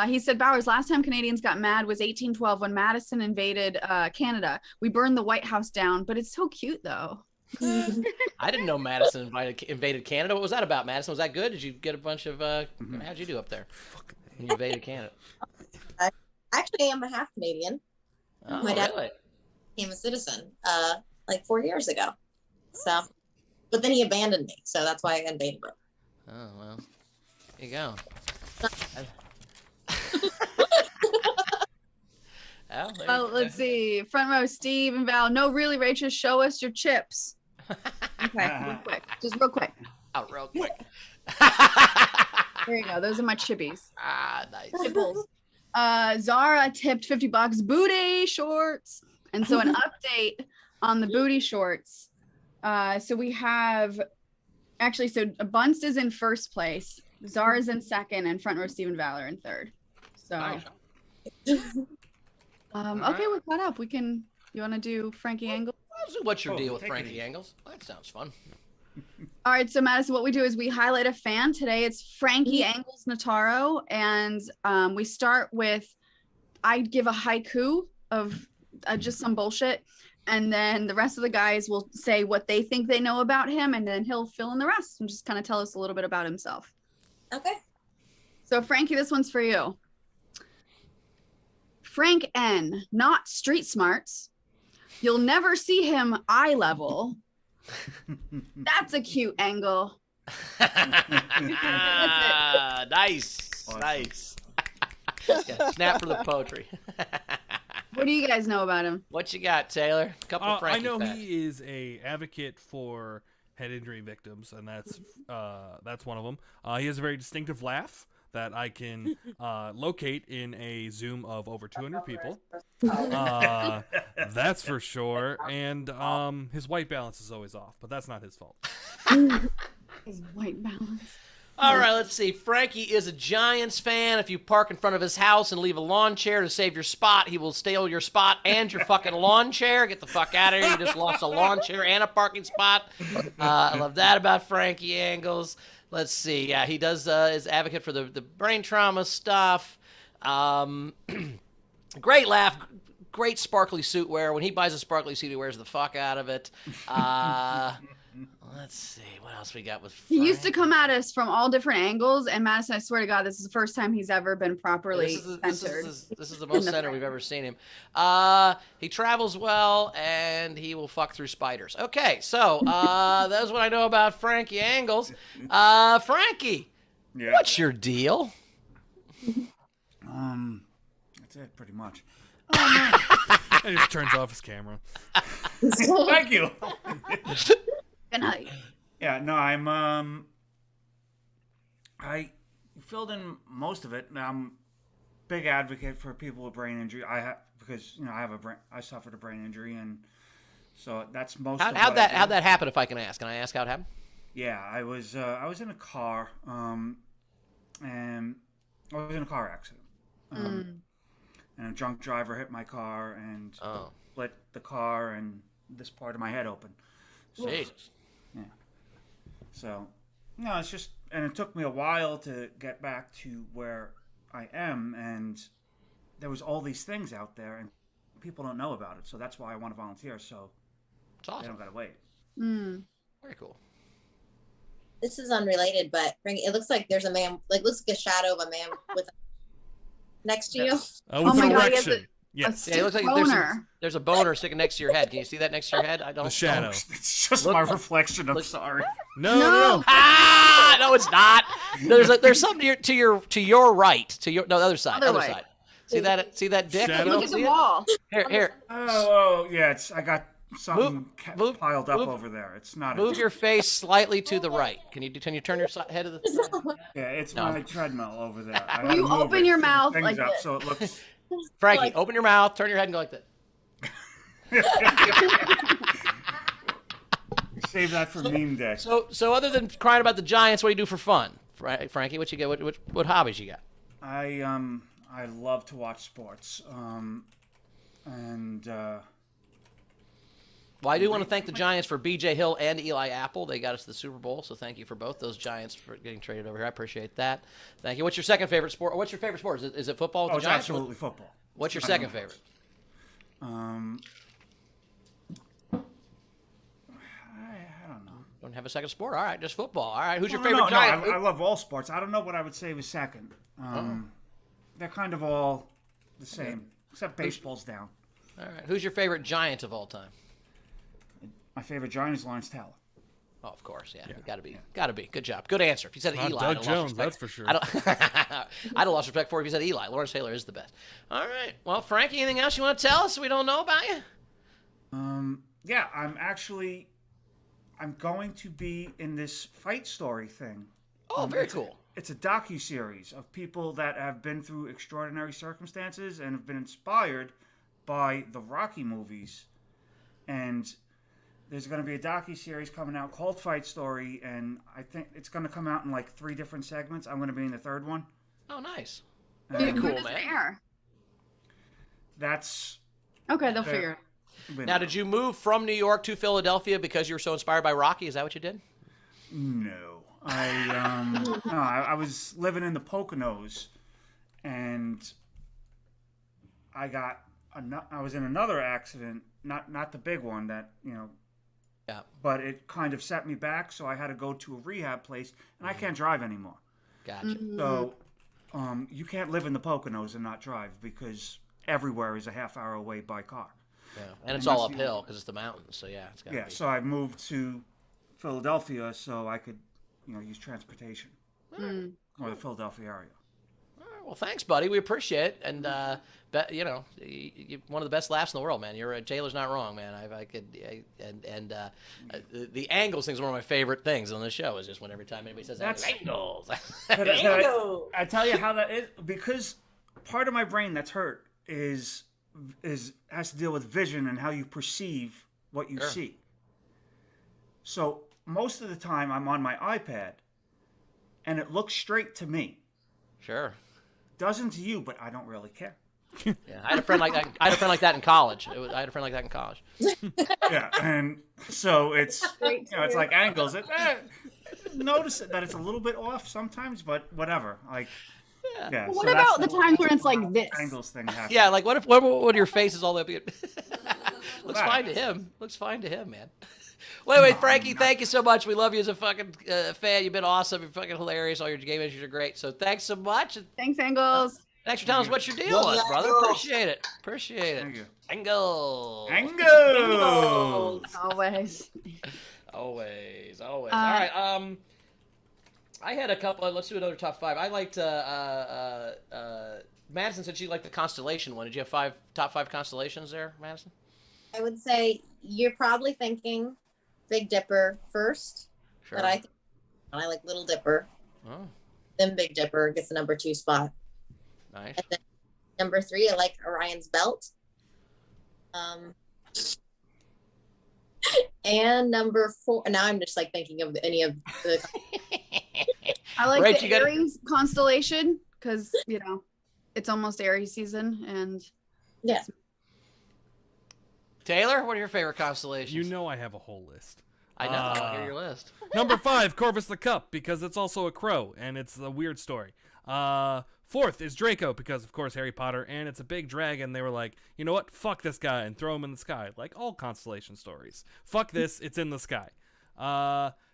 He said, "Bowers, last time Canadians got mad was 1812 when Madison invaded Canada. We burned the White House down, but it's so cute though." I didn't know Madison invaded Canada. What was that about, Madison? Was that good? Did you get a bunch of how'd you do up there when you invaded Canada? Actually, I'm a half Canadian. Oh, My dad really? became a citizen like 4 years ago. So, but then he abandoned me, so that's why I invaded him. Oh well, there you go. Let's see. Front row, Steve and Val. No, really, Rachel, show us your chips. Okay, real quick. Just real quick. Oh, real quick. There you go. Those are my chippies. Nice. Chipples. Zara tipped $50 booty shorts. And so an update on the booty shorts. So we have so Bunst is in first place, Zara's in second, and front row Stephen Valor in third. So Nice. Okay, we're caught up. You want to do Frankie Angles? What's your deal with Frankie Angles? That sounds fun. All right, so Madison, what we do is we highlight a fan. Today it's Frankie Angles Nataro, and we start with, I give a haiku of just some bullshit, and then the rest of the guys will say what they think they know about him, and then he'll fill in the rest and just kind of tell us a little bit about himself. Okay. So Frankie, this one's for you. Frank N, not street smarts. You'll never see him eye level. That's a cute angle. Nice. Awesome. Nice. Yeah, snap for the poetry. What do you guys know about him? What you got, Taylor? A couple of Frankie I know facts. he is a advocate for head injury victims, and that's one of them. He has a very distinctive laugh that I can locate in a Zoom of over 200 people. That's for sure. And his white balance is always off, but that's not his fault. His white balance. All right, let's see. Frankie is a Giants fan. If you park in front of his house and leave a lawn chair to save your spot, he will steal your spot and your fucking lawn chair. Get the fuck out of here. You just lost a lawn chair and a parking spot. I love that about Frankie Angles. Let's see. Yeah, he does is advocate for the brain trauma stuff. Great laugh. Great sparkly suit wear. When he buys a sparkly suit, he wears the fuck out of it. Let's see. What else we got with Frank? He used to come at us from all different angles, and Madison, I swear to God, this is the first time he's ever been properly centered. This is the most center we've ever seen him. He travels well, and he will fuck through spiders. Okay, so that's what I know about Frankie Angles. Frankie, what's your deal? That's it, pretty much. He just turns off his camera. Thank you. Good night. Yeah, no, I filled in most of it. I'm big advocate for people with brain injury. Because I suffered a brain injury, and so that's most. How'd that happen? If I can ask, how it happened? Yeah, I was in a car, and I was in a car accident. And a drunk driver hit my car and split the car and this part of my head open. Jesus. Yeah. So, no, it's just, and it took me a while to get back to where I am, and there was all these things out there, and people don't know about it. So that's why I want to volunteer. So it's awesome. They don't gotta wait. Very cool. This is unrelated, but it looks like there's a man, like looks like a shadow of a man with next to you. With an erection. Yes. Yeah, it looks like there's a boner sticking next to your head. Can you see that next to your head? I don't. The shadow. It's just my reflection. I'm sorry. No. Ah, no, it's not. There's something to your right, the other side. Other way. side. See that dick? Shadow? Look at the wall. Here. Oh, yeah. I got something piled up over there. It's not. Move your face slightly to the right. Can you turn your head to the? Yeah, it's my treadmill over there. Will you open your mouth things like up this? so it looks. Frankie, open your mouth, turn your head, and go like that. Save that for meme day. So other than crying about the Giants, what do you do for fun, Frankie? What you get? What hobbies you got? I love to watch sports. Well, I do want to thank the Giants for B.J. Hill and Eli Apple. They got us to the Super Bowl, so thank you for both those Giants for getting traded over here. I appreciate that. Thank you. What's your second favorite sport? What's your favorite sport? Is it football with the it's Giants? absolutely football. What's your second favorite? I don't know. Don't have a second sport? All right, just football. All right, who's your No, favorite Giant? I love all sports. I don't know what I would say was second. They're kind of all the same, except baseball's down. All right, who's your favorite Giant of all time? My favorite Giant is Lawrence Taylor. Oh, of course, yeah. Gotta be. Good job. Good answer. If you said Not Eli, Doug I'd have Jones, lost respect. that's for sure. I'd have lost respect for it if you said Eli. Lawrence Taylor is the best. All right. Well, Frankie, anything else you want to tell us we don't know about you? Yeah, I'm going to be in this Fight Story thing. Oh, very cool. It's a docu-series of people that have been through extraordinary circumstances and have been inspired by the Rocky movies. And there's going to be a docu-series coming out called Fight Story, and I think it's going to come out in like 3 different segments. I'm going to be in the 3rd one. Oh, nice. Very cool, man. Air? That's... Okay, they'll figure it. Now, did you move from New York to Philadelphia because you were so inspired by Rocky? Is that what you did? No. I was living in the Poconos, and I was in another accident, not the big one that, yeah. But it kind of set me back, so I had to go to a rehab place, and I can't drive anymore. Gotcha. So you can't live in the Poconos and not drive because everywhere is a half hour away by car. Yeah, and it's all uphill because it's the mountains, so yeah, it's got to be. So I moved to Philadelphia so I could, use transportation or the Philadelphia area. All right, well, thanks, buddy. We appreciate it, and you're one of the best laughs in the world, man. Taylor's not wrong, man. The angles thing is one of my favorite things on the show. Is just when every time anybody says angles. I tell you how that is, because part of my brain that's hurt has to deal with vision and how you perceive what you see. So most of the time I'm on my iPad and it looks straight to me. Sure. Doesn't to you, but I don't really care. Yeah, I had a friend like that in college. Yeah, and so it's it's like angles. Notice that it's a little bit off sometimes, but whatever. Like, yeah. What about the times when it's like this? Angles thing happens. Yeah, like what your face is all the way up? Looks fine to him. Looks fine to him, man. Wait, Frankie, thank you so much. We love you as a fucking fan. You've been awesome. You're fucking hilarious. All your game issues are great. So thanks so much. Thanks, Angles. Thanks for telling us what your deal was, brother. Appreciate it. Thank you. Angles. Always. Always. All right. I had a couple. Let's do another top 5. I liked Madison said she liked the constellation one. Did you have top 5 constellations there, Madison? I would say you're probably thinking Big Dipper first, Sure. but I like Little Dipper. Oh. Then Big Dipper gets the number 2 spot. Nice. And then number 3, I like Orion's Belt. And number 4, now I'm just like thinking of any of the. I like the Aries constellation because it's almost Aries season, and yes. Taylor, what are your favorite constellations? You know I have a whole list. I know. I'll hear your list. Number 5, Corvus the Cup, because it's also a crow, and it's a weird story. 4th is Draco, because, of course, Harry Potter, and it's a big dragon. They were like, you know what? Fuck this guy, and throw him in the sky, like all constellation stories. Fuck this, it's in the sky.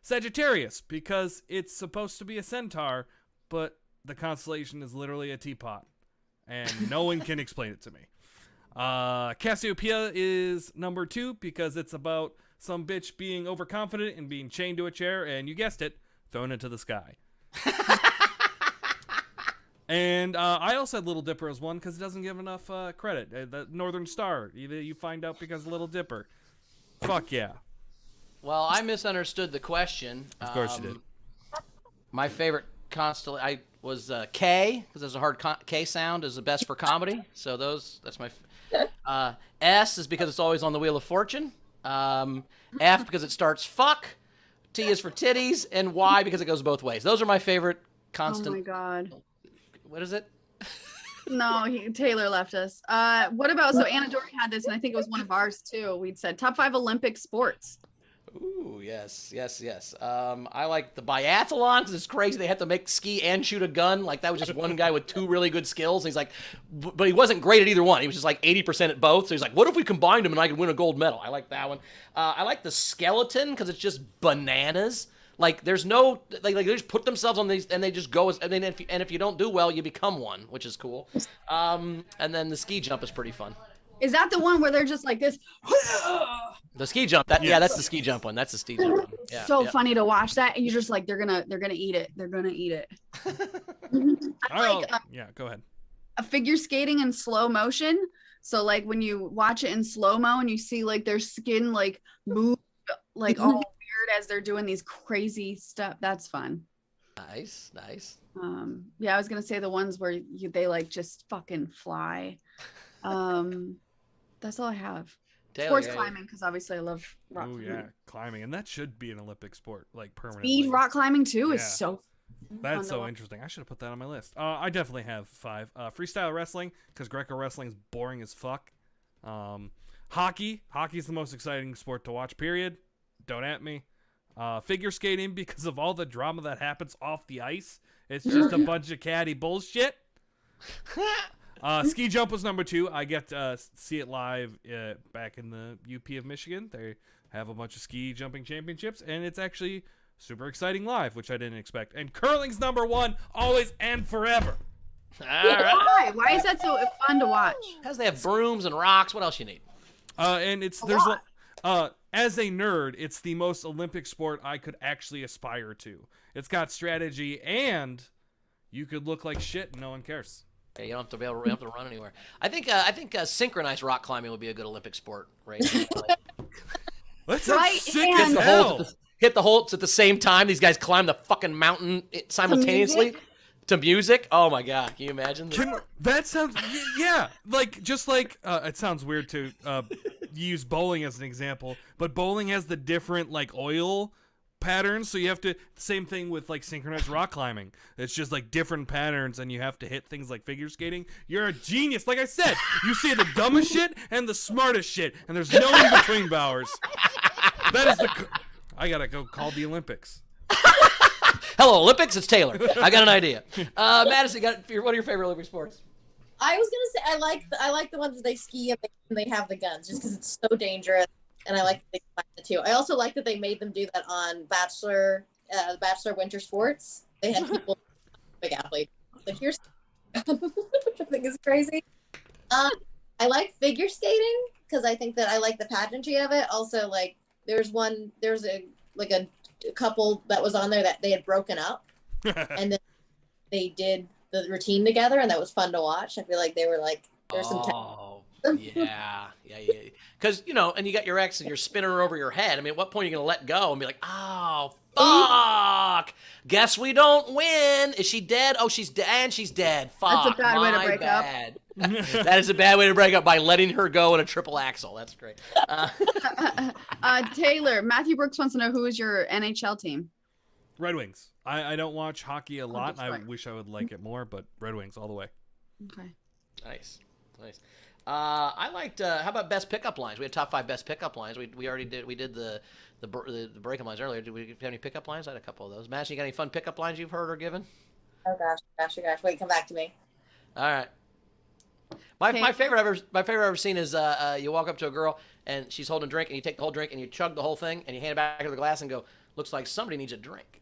Sagittarius, because it's supposed to be a centaur, but the constellation is literally a teapot, and no one can explain it to me. Cassiopeia is number 2, because it's about some bitch being overconfident and being chained to a chair, and you guessed it, thrown into the sky. And I also had Little Dipper as one because it doesn't give enough credit. The Northern Star, you find out because of Little Dipper. Fuck yeah. Well, I misunderstood the question. Of course you did. My favorite constellation was K, because there's a hard K sound is the best for comedy. So that's my. S is because it's always on the Wheel of Fortune. F because it starts fuck. T is for titties, and Y because it goes both ways. Those are my favorite constant. Oh my god. What is it? No, Taylor left us. What about, so Anna Dory had this, and I think it was one of ours too. We'd said top 5 Olympic sports. Ooh, yes. I like the biathlon because it's crazy. They had to make ski and shoot a gun. Like, that was just one guy with 2 really good skills. And he's like, but he wasn't great at either one. He was just like 80% at both. So he's like, what if we combined them and I could win a gold medal? I like that one. I like the skeleton because it's just bananas. Like, there's no, like they just put themselves on these and they just go. And then if you don't do well, you become one, which is cool. And then the ski jump is pretty fun. Is that the one where they're just like this? The ski jump. Yeah, that's the ski jump one. That's the ski jump one. Yeah, so funny to watch that. And you're just like, they're gonna eat it. They're gonna eat it. Yeah, go ahead. A figure skating in slow motion. So like when you watch it in slow mo and you see like their skin like move like all weird as they're doing these crazy stuff. That's fun. Nice. Yeah, I was gonna say the ones where they like just fucking fly. That's all I have. Taylor, Sports climbing, because obviously I love rock climbing. Yeah, climbing, and that should be an Olympic sport, like permanently. Speed rock climbing too is so. That's so interesting. I should have put that on my list. I definitely have 5. Freestyle wrestling, because Greco wrestling is boring as fuck. Hockey is the most exciting sport to watch. Period. Don't at me. Figure skating, because of all the drama that happens off the ice. It's just a bunch of catty bullshit. Ski jump was number 2. I get to see it live back in the UP of Michigan. They have a bunch of ski jumping championships, and it's actually super exciting live, which I didn't expect. And curling's number 1, always and forever. All right. Why is that so fun to watch? Because they have brooms and rocks. What else you need? And as a nerd, it's the most Olympic sport I could actually aspire to. It's got strategy, and you could look like shit and no one cares. Yeah, you don't have to run anywhere. I think synchronized rock climbing would be a good Olympic sport, right? That sounds sick as hell. Hit the holds at the same time. These guys climb the fucking mountain simultaneously to music. Oh my god, can you imagine? That sounds it sounds weird to use bowling as an example, but bowling has the different like oil patterns, so you have to, same thing with like synchronized rock climbing. It's just like different patterns, and you have to hit things like figure skating. You're a genius. Like I said, you see the dumbest shit and the smartest shit, and there's no in between, Bowers. That is I gotta go call the Olympics. Hello, Olympics. It's Taylor. I got an idea. Madison, what are your favorite Olympic sports? I was gonna say I like the ones where they ski and they have the guns, just because it's so dangerous. And I like that they combined the two. I also like that they made them do that on Bachelor Winter Sports. They had people, big athletes. Like, here's, which I think is crazy. I like figure skating because I think that I like the pageantry of it. Also, like, there's a couple that was on there that they had broken up, and then they did the routine together, and that was fun to watch. I feel like they were like, there's some. Yeah. Because, and you got your ex and you're spinning her over your head. I mean, at what point are you going to let go and be like, oh, fuck. Guess we don't win. Is she dead? Oh, she's dead. And she's dead. Fuck. That's a bad way to break up. That is a bad way to break up, by letting her go in a triple axel. That's great. Taylor, Matthew Brooks wants to know, who is your NHL team? Red Wings. I don't watch hockey a lot. I wish I would like it more, but Red Wings all the way. Okay. Nice. I liked. How about best pickup lines? We had top 5 best pickup lines. We already did. We did the breakup lines earlier. Did we have any pickup lines? I had a couple of those. Madison, you got any fun pickup lines you've heard or given? Oh gosh. Wait, come back to me. All right. My favorite I've ever seen is you walk up to a girl and she's holding a drink and you take the whole drink and you chug the whole thing and you hand it back to the glass and go, looks like somebody needs a drink.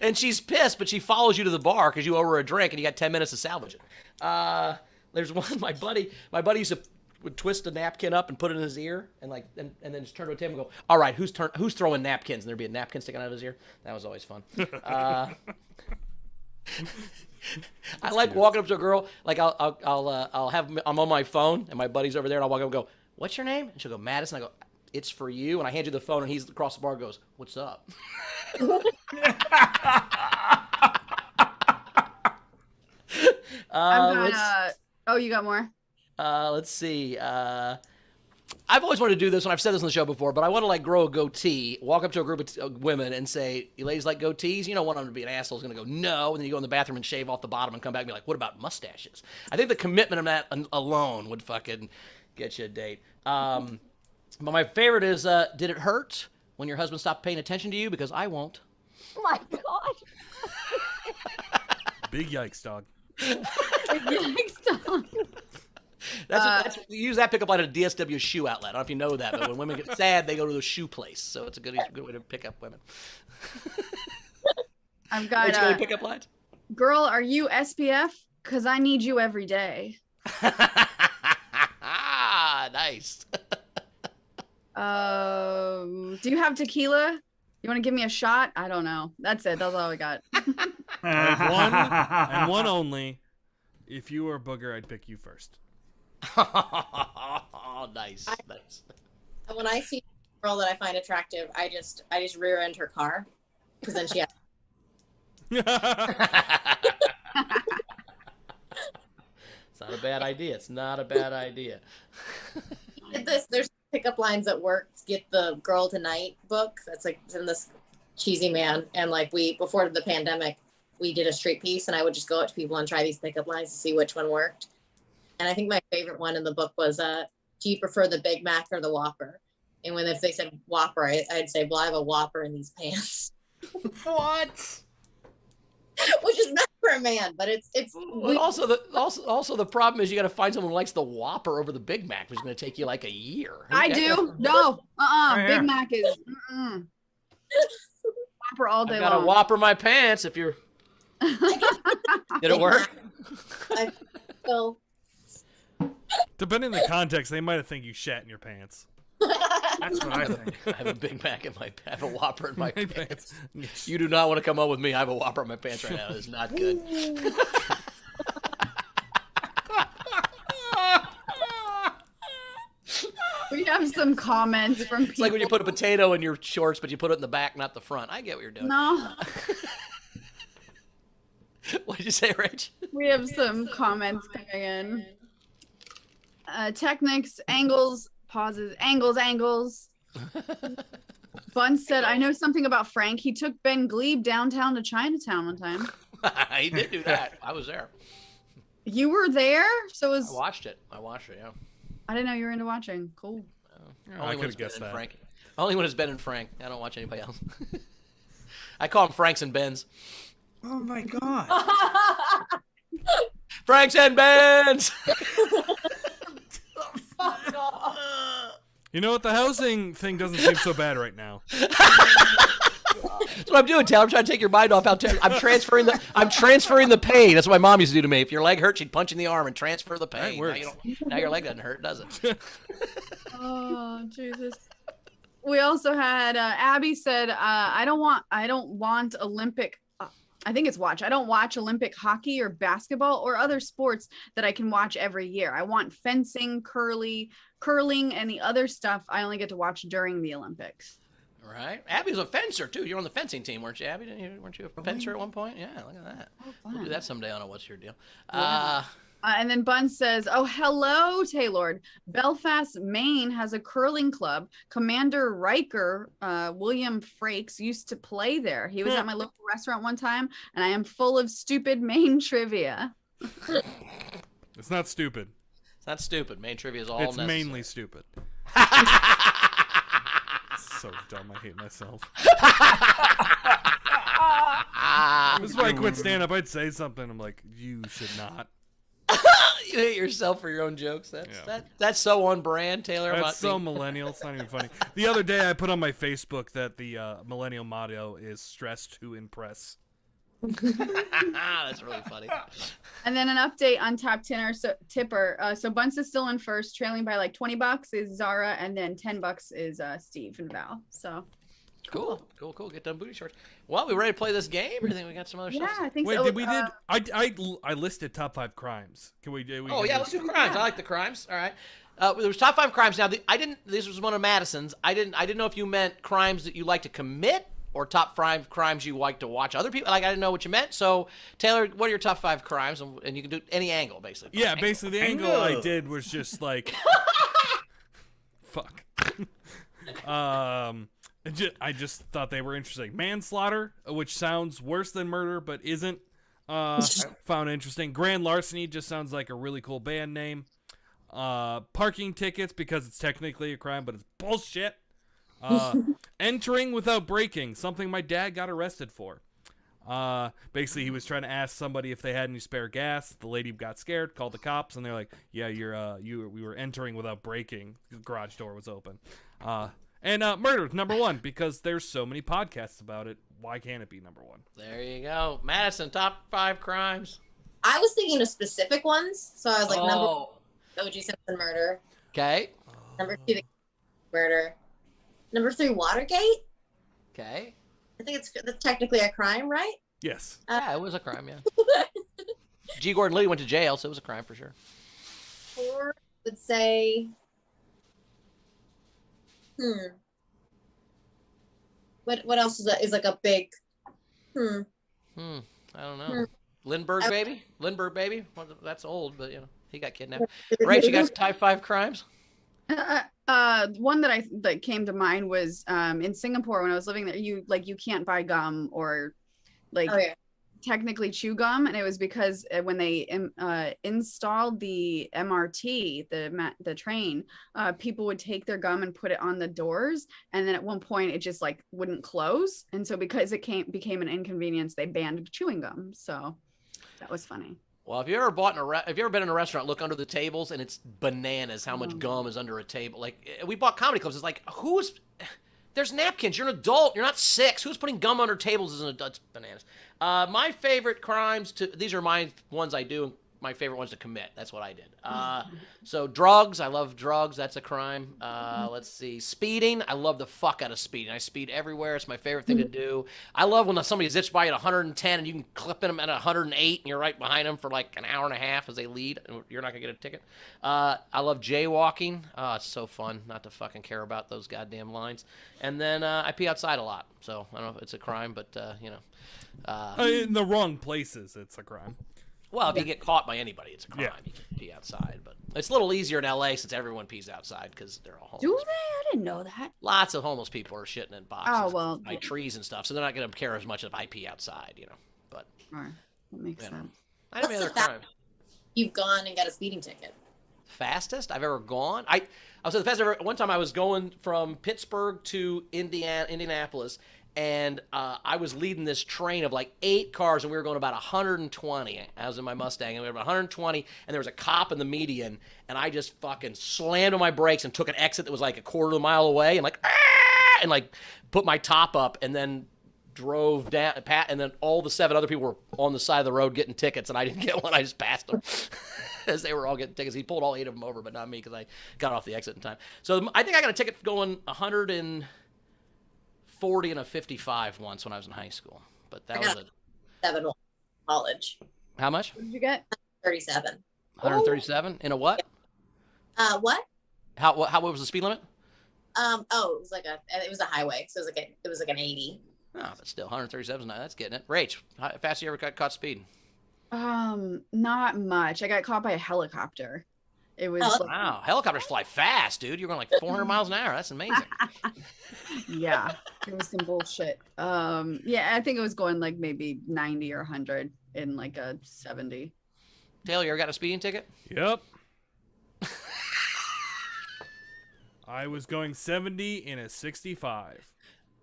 And she's pissed, but she follows you to the bar because you owe her a drink and you got 10 minutes to salvage it. There's one, my buddy used to would twist a napkin up and put it in his ear and then just turn to a table and go, all right, who's throwing napkins? And there'd be a napkin sticking out of his ear. That was always fun. I like walking up to a girl, like I'm on my phone and my buddy's over there and I'll walk up and go, what's your name? And she'll go, Madison. I go, it's for you. And I hand you the phone and he's across the bar and goes, what's up? You got more? Let's see. I've always wanted to do this, and I've said this on the show before, but I want to grow a goatee, walk up to a group of women and say, you ladies like goatees? You know, one of them to be an asshole is going to go, no, and then you go in the bathroom and shave off the bottom and come back and be like, what about mustaches? I think the commitment of that alone would fucking get you a date. But my favorite is, did it hurt when your husband stopped paying attention to you? Because I won't. Oh my God. Big yikes, dog. Yikes, dog. That's use that pickup line at a DSW shoe outlet. I don't know if you know that, but when women get sad, they go to the shoe place. So it's a good way to pick up women. I've got any pickup lines. Girl, are you SPF? Because I need you every day. Nice. Do you have tequila? You want to give me a shot? I don't know. That's it. That's all we got. I have one and one only. If you were a booger, I'd pick you first. Oh, nice. When I see a girl that I find attractive, I just rear end her car because then she has. It's not a bad idea. It's not a bad idea. There's pickup lines at work. Get the Girl Tonight book. That's like from this cheesy man. And before the pandemic, we did a straight piece, and I would just go up to people and try these pickup lines to see which one worked. And I think my favorite one in the book was, do you prefer the Big Mac or the Whopper? And if they said Whopper, I'd say, well, I have a Whopper in these pants. What? Which is not for a man, but it's. Well, also the problem is you got to find someone who likes the Whopper over the Big Mac, which is going to take you like a year. I do. No. Big Mac is. Whopper all day long. I got to Whopper my pants if you're. Did it work? I feel. Depending on the context, they might have think you shat in your pants. That's what I think. I have a Big Mac in I have a Whopper in my pants. You do not want to come up with me. I have a Whopper in my pants right now. It's not good. We have some comments from people. It's like when you put a potato in your shorts, but you put it in the back, not the front. I get what you're doing. No. What did you say, Rach? We have some comments coming in. Technics, angles, pauses, angles. Bun said, I know something about Frank. He took Ben Gleib downtown to Chinatown one time. He did do that. I was there. You were there? So I watched it, yeah. I didn't know you were into watching. Cool. Only when it's Ben and Frank. Only when it's Ben and Frank. I don't watch anybody else. I call them Franks and Bens. Oh my God. Franks and Bens! You know what? The housing thing doesn't seem so bad right now. That's what I'm doing, Taylor. I'm trying to take your mind off. I'm transferring the pain. That's what my mom used to do to me. If your leg hurt, she'd punch in the arm and transfer the pain. Now your leg doesn't hurt, does it? Oh, Jesus. We also had Abby said, I don't want Olympic. I think it's watch. I don't watch Olympic hockey or basketball or other sports that I can watch every year. I want fencing, curling, and the other stuff I only get to watch during the Olympics. Right. Abby's a fencer, too. You're on the fencing team, weren't you, Abby? Weren't you a fencer at one point? Yeah, look at that. Oh, we'll do that someday on a What's Your Deal. Yeah. And then Bun says, oh, hello, Taylor. Belfast, Maine has a curling club. Commander Riker, William Frakes, used to play there. He was at my local restaurant one time, and I am full of stupid Maine trivia. It's not stupid. It's not stupid. Main trivia is all It's necessary. mainly stupid. So dumb. I hate myself. This is why I quit stand-up. I'd say something. I'm like, you should not. You hate yourself for your own jokes. That's so on brand, Taylor. That's so millennial. It's not even funny. The other day, I put on my Facebook that the millennial motto is "stress to impress." That's really funny. And then an update on top 10 or so tipper. So Bunce is still in first, trailing by like $20 is Zara, and then $10 is Steve and Val. So cool. Get done booty shorts. Well, we ready to play this game? Or think we got some other stuff? Yeah, I think Wait, so. did we I listed top 5 crimes. Can we? Oh yeah, let's do crimes. I like the crimes. All right. There was top 5 crimes. Now, this was one of Madison's. I didn't know if you meant crimes that you like to commit or top 5 crimes you like to watch other people. Like, I didn't know what you meant. So, Taylor, what are your top 5 crimes? And you can do any angle, basically. Yeah, basically the angle I did was just like, fuck. I just thought they were interesting. Manslaughter, which sounds worse than murder, but isn't. Found interesting. Grand larceny just sounds like a really cool band name. Parking tickets, because it's technically a crime, but it's bullshit. Entering without breaking, something my dad got arrested for. Basically, he was trying to ask somebody if they had any spare gas. The lady got scared, called the cops, and they're like, "Yeah, we were entering without breaking. The garage door was open." And murder, number 1, because there's so many podcasts about it. Why can't it be number 1? There you go, Madison. Top 5 crimes. I was thinking of specific ones, so I was like, number 1, O.J. Simpson murder. Okay. Number 2, the murder. Number 3, Watergate. Okay. I think that's technically a crime, right? Yes. Yeah, it was a crime, yeah. G. Gordon Liddy went to jail, so it was a crime for sure. 4 would say, What else is like a big, I don't know. Lindbergh baby? Lindbergh baby? Well, that's old, but, he got kidnapped. Right, you got top 5 crimes? One that came to mind was in Singapore when I was living there. You can't buy gum or technically chew gum, and it was because when they installed the MRT, the train, people would take their gum and put it on the doors, and then at one point it just wouldn't close, and so because it became an inconvenience, they banned chewing gum. So that was funny. Well, if you ever been in a restaurant, look under the tables, and it's bananas how much gum is under a table. Like, we bought comedy clubs. It's like, there's napkins. You're an adult. You're not 6. Who's putting gum under tables as an adult? It's bananas. My favorite crimes, these are my ones I do, my favorite ones to commit. That's what I did. So drugs. I love drugs. That's a crime. Let's see. Speeding. I love the fuck out of speeding. I speed everywhere. It's my favorite thing to do. I love when somebody zips by at 110 and you can clip them at 108 and you're right behind them for like an hour and a half as they lead and you're not going to get a ticket. I love jaywalking. Oh, it's so fun not to fucking care about those goddamn lines. And then I pee outside a lot. So I don't know if it's a crime, but, in the wrong places, it's a crime. Well, if you get caught by anybody, it's a crime. Yeah. You can pee outside, but it's a little easier in LA since everyone pees outside because they're all homeless. Do they? I didn't know that. Lots of homeless people are shitting in boxes by yeah. trees and stuff, so they're not going to care as much if I pee outside, But that makes sense. I didn't other crime. You've gone and got a speeding ticket. Fastest I've ever gone. I was the fastest ever. One time I was going from Pittsburgh to Indianapolis. And I was leading this train of like 8 cars, and we were going about 120. I was in my Mustang, and we were about 120, and there was a cop in the median, and I just fucking slammed on my brakes and took an exit that was like a quarter of a mile away, and like put my top up, and then drove down, and then all the 7 other people were on the side of the road getting tickets, and I didn't get one. I just passed them as they were all getting tickets. He pulled all 8 of them over, but not me because I got off the exit in time. So I think I got a ticket going 140 and a 55 once when I was in high school, but that was 7 college. How much? What did you get? 37. 137 in a what? What? What was the speed limit? It was a highway, so it was like an 80. Oh, but still 137 is not. That's getting it. Rach, how fast you ever got caught speeding? Not much. I got caught by a helicopter. It was wow. Helicopters fly fast, dude. You're going like 400 miles an hour. That's amazing. Yeah, it was some bullshit. Yeah, I think it was going like maybe 90 or 100 in like a 70. Taylor, you ever got a speeding ticket? Yep. I was going 70 in a 65.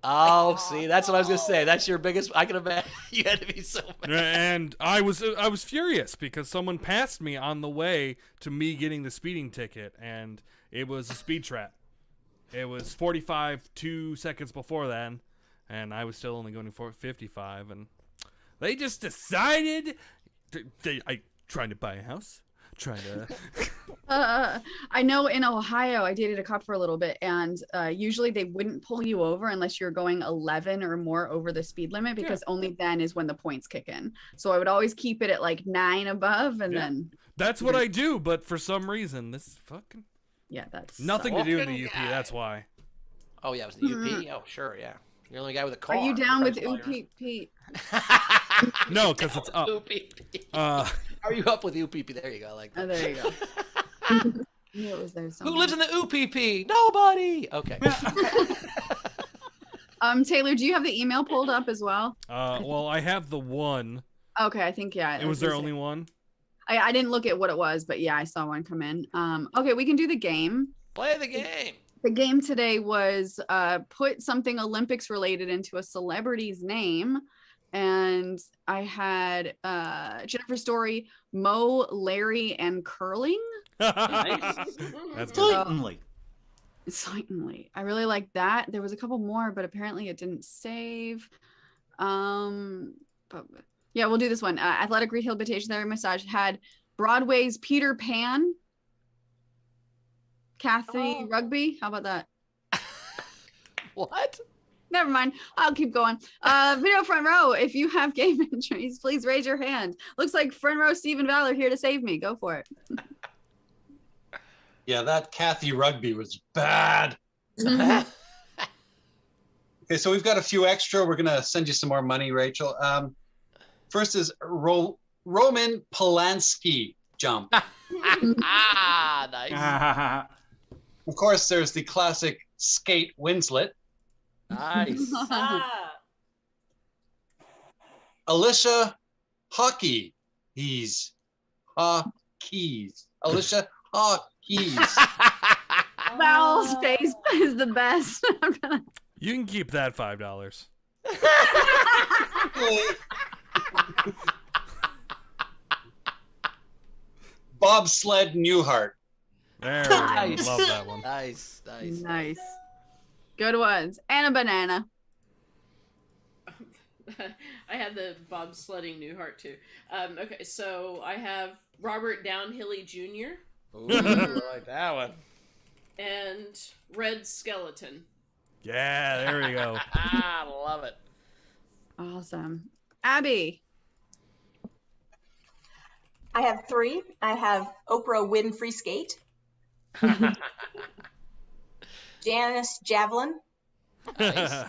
Oh, see, that's what I was gonna say. That's your biggest. I can imagine you had to be so mad. And I was furious because someone passed me on the way to me getting the speeding ticket, and it was a speed trap. It was 45 2 seconds before then, and I was still only going for 55, and they just decided I trying to buy a house. Trying to I know in Ohio I dated a cop for a little bit, and usually they wouldn't pull you over unless you're going 11 or more over the speed limit, because only then is when the points kick in. So I would always keep it at like 9 above, and then that's what I do, but for some reason this fucking that's nothing to do in the UP. That's why. Oh yeah, it was the UP. Oh sure, yeah. You're the only guy with a car. Are you down with UPP? No, because it's up. Are you up with UPP? There you go. I like that. Oh, there you go. Knew it was there Who somewhere. lives in the UPP? Nobody. Okay. Taylor, do you have the email pulled up as well? Well, I have the one. Okay, I think It was their only one. I didn't look at what it was, but yeah, I saw one come in. Okay, we can do the game. Play the game. The game today was put something Olympics related into a celebrity's name. And I had Jennifer Story, Mo, Larry, and curling. Nice. That's good. Certainly. I really like that. There was a couple more, but apparently it didn't save. But yeah, we'll do this one. Athletic Rehabilitation Therapy Massage had Broadway's Peter Pan. Kathy Rugby. How about that? What? Never mind. I'll keep going. Video front row. If you have game entries, please raise your hand. Looks like front row Stephen Valor here to save me. Go for it. Yeah, that Kathy Rugby was bad. Okay, so we've got a few extra. We're gonna send you some more money, Rachel. First is Roman Polanski jump. Nice. Of course, there's the classic skate Winslet. Nice. Alicia Hockey. He's Hawkeys. Alicia Hawkeys. Val's face is the best. You can keep that $5. Bobsled Newhart. There we go. Nice. Love that one. Nice. Nice. Good ones. And a banana. I had the bobsledding Newhart too. Okay, so I have Robert Downhilly Jr. Ooh, I like that one. And Red Skeleton. Yeah, there we go. I love it. Awesome. Abby. I have 3. I have Oprah Winfrey Skate. Janice Javelin. Nice.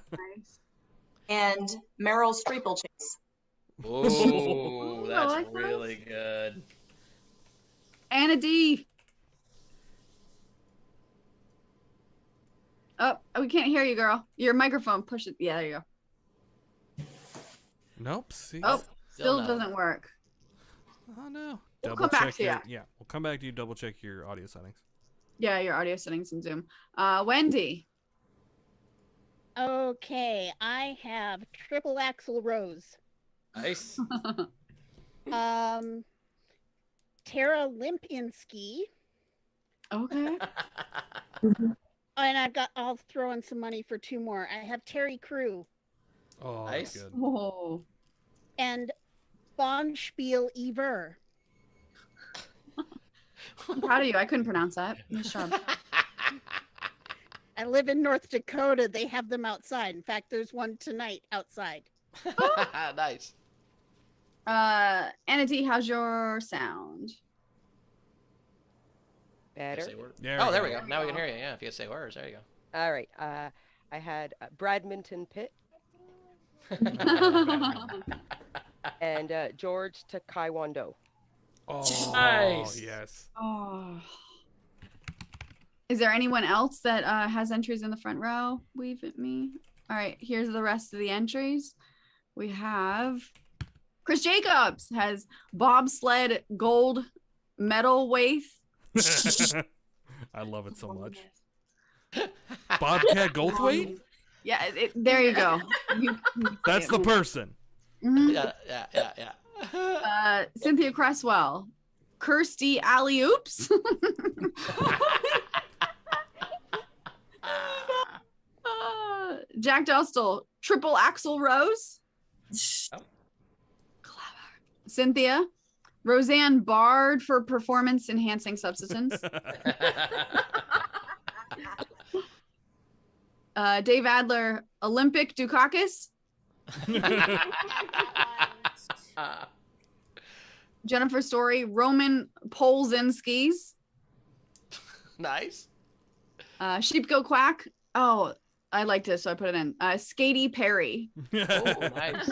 And Meryl Steeplechase. Ooh, that's like those. really good. Anna D. Oh, we can't hear you, girl. Your microphone, push it. Yeah, there you go. Nope. See. Oh, still no. doesn't work. Oh no. We'll come back to your, you. Yeah, we'll come back to you. Double check your audio settings. Yeah, your audio settings in Zoom. Wendy. Okay, I have triple axel Rose. Nice. Tara Limpinski. Okay. And I'll throw in some money for 2 more. I have Terry Crew. Oh, nice. Good. Oh. And Bonspiel Ever. I'm proud of you. I couldn't pronounce that. Nice job. I live in North Dakota. They have them outside. In fact, there's one tonight outside. Nice. Anna D, how's your sound? Better. Oh, there we go. Now we can hear you. Yeah, if you say words, there you go. All right. I had Bradminton Pitt and George Taekwondo. Oh, nice. Yes. Oh. Is there anyone else that has entries in the front row? Weave at me. All right, here's the rest of the entries. We have Chris Jacobs has bobsled gold medal weight. I love it so much. Bobcat Goldthwait? Yeah, there you go. That's the person. Mhm. Yeah. Cynthia Cresswell, Kirstie Alley Oops. Jack Dostal, triple axel Rose. Cynthia, Roseanne Bard for performance enhancing substance. Dave Adler, Olympic Dukakis. Jennifer Story, Roman Polzinskis. Nice. Sheep Go Quack. Oh, I liked it, so I put it in. Skatey Perry. Oh, nice.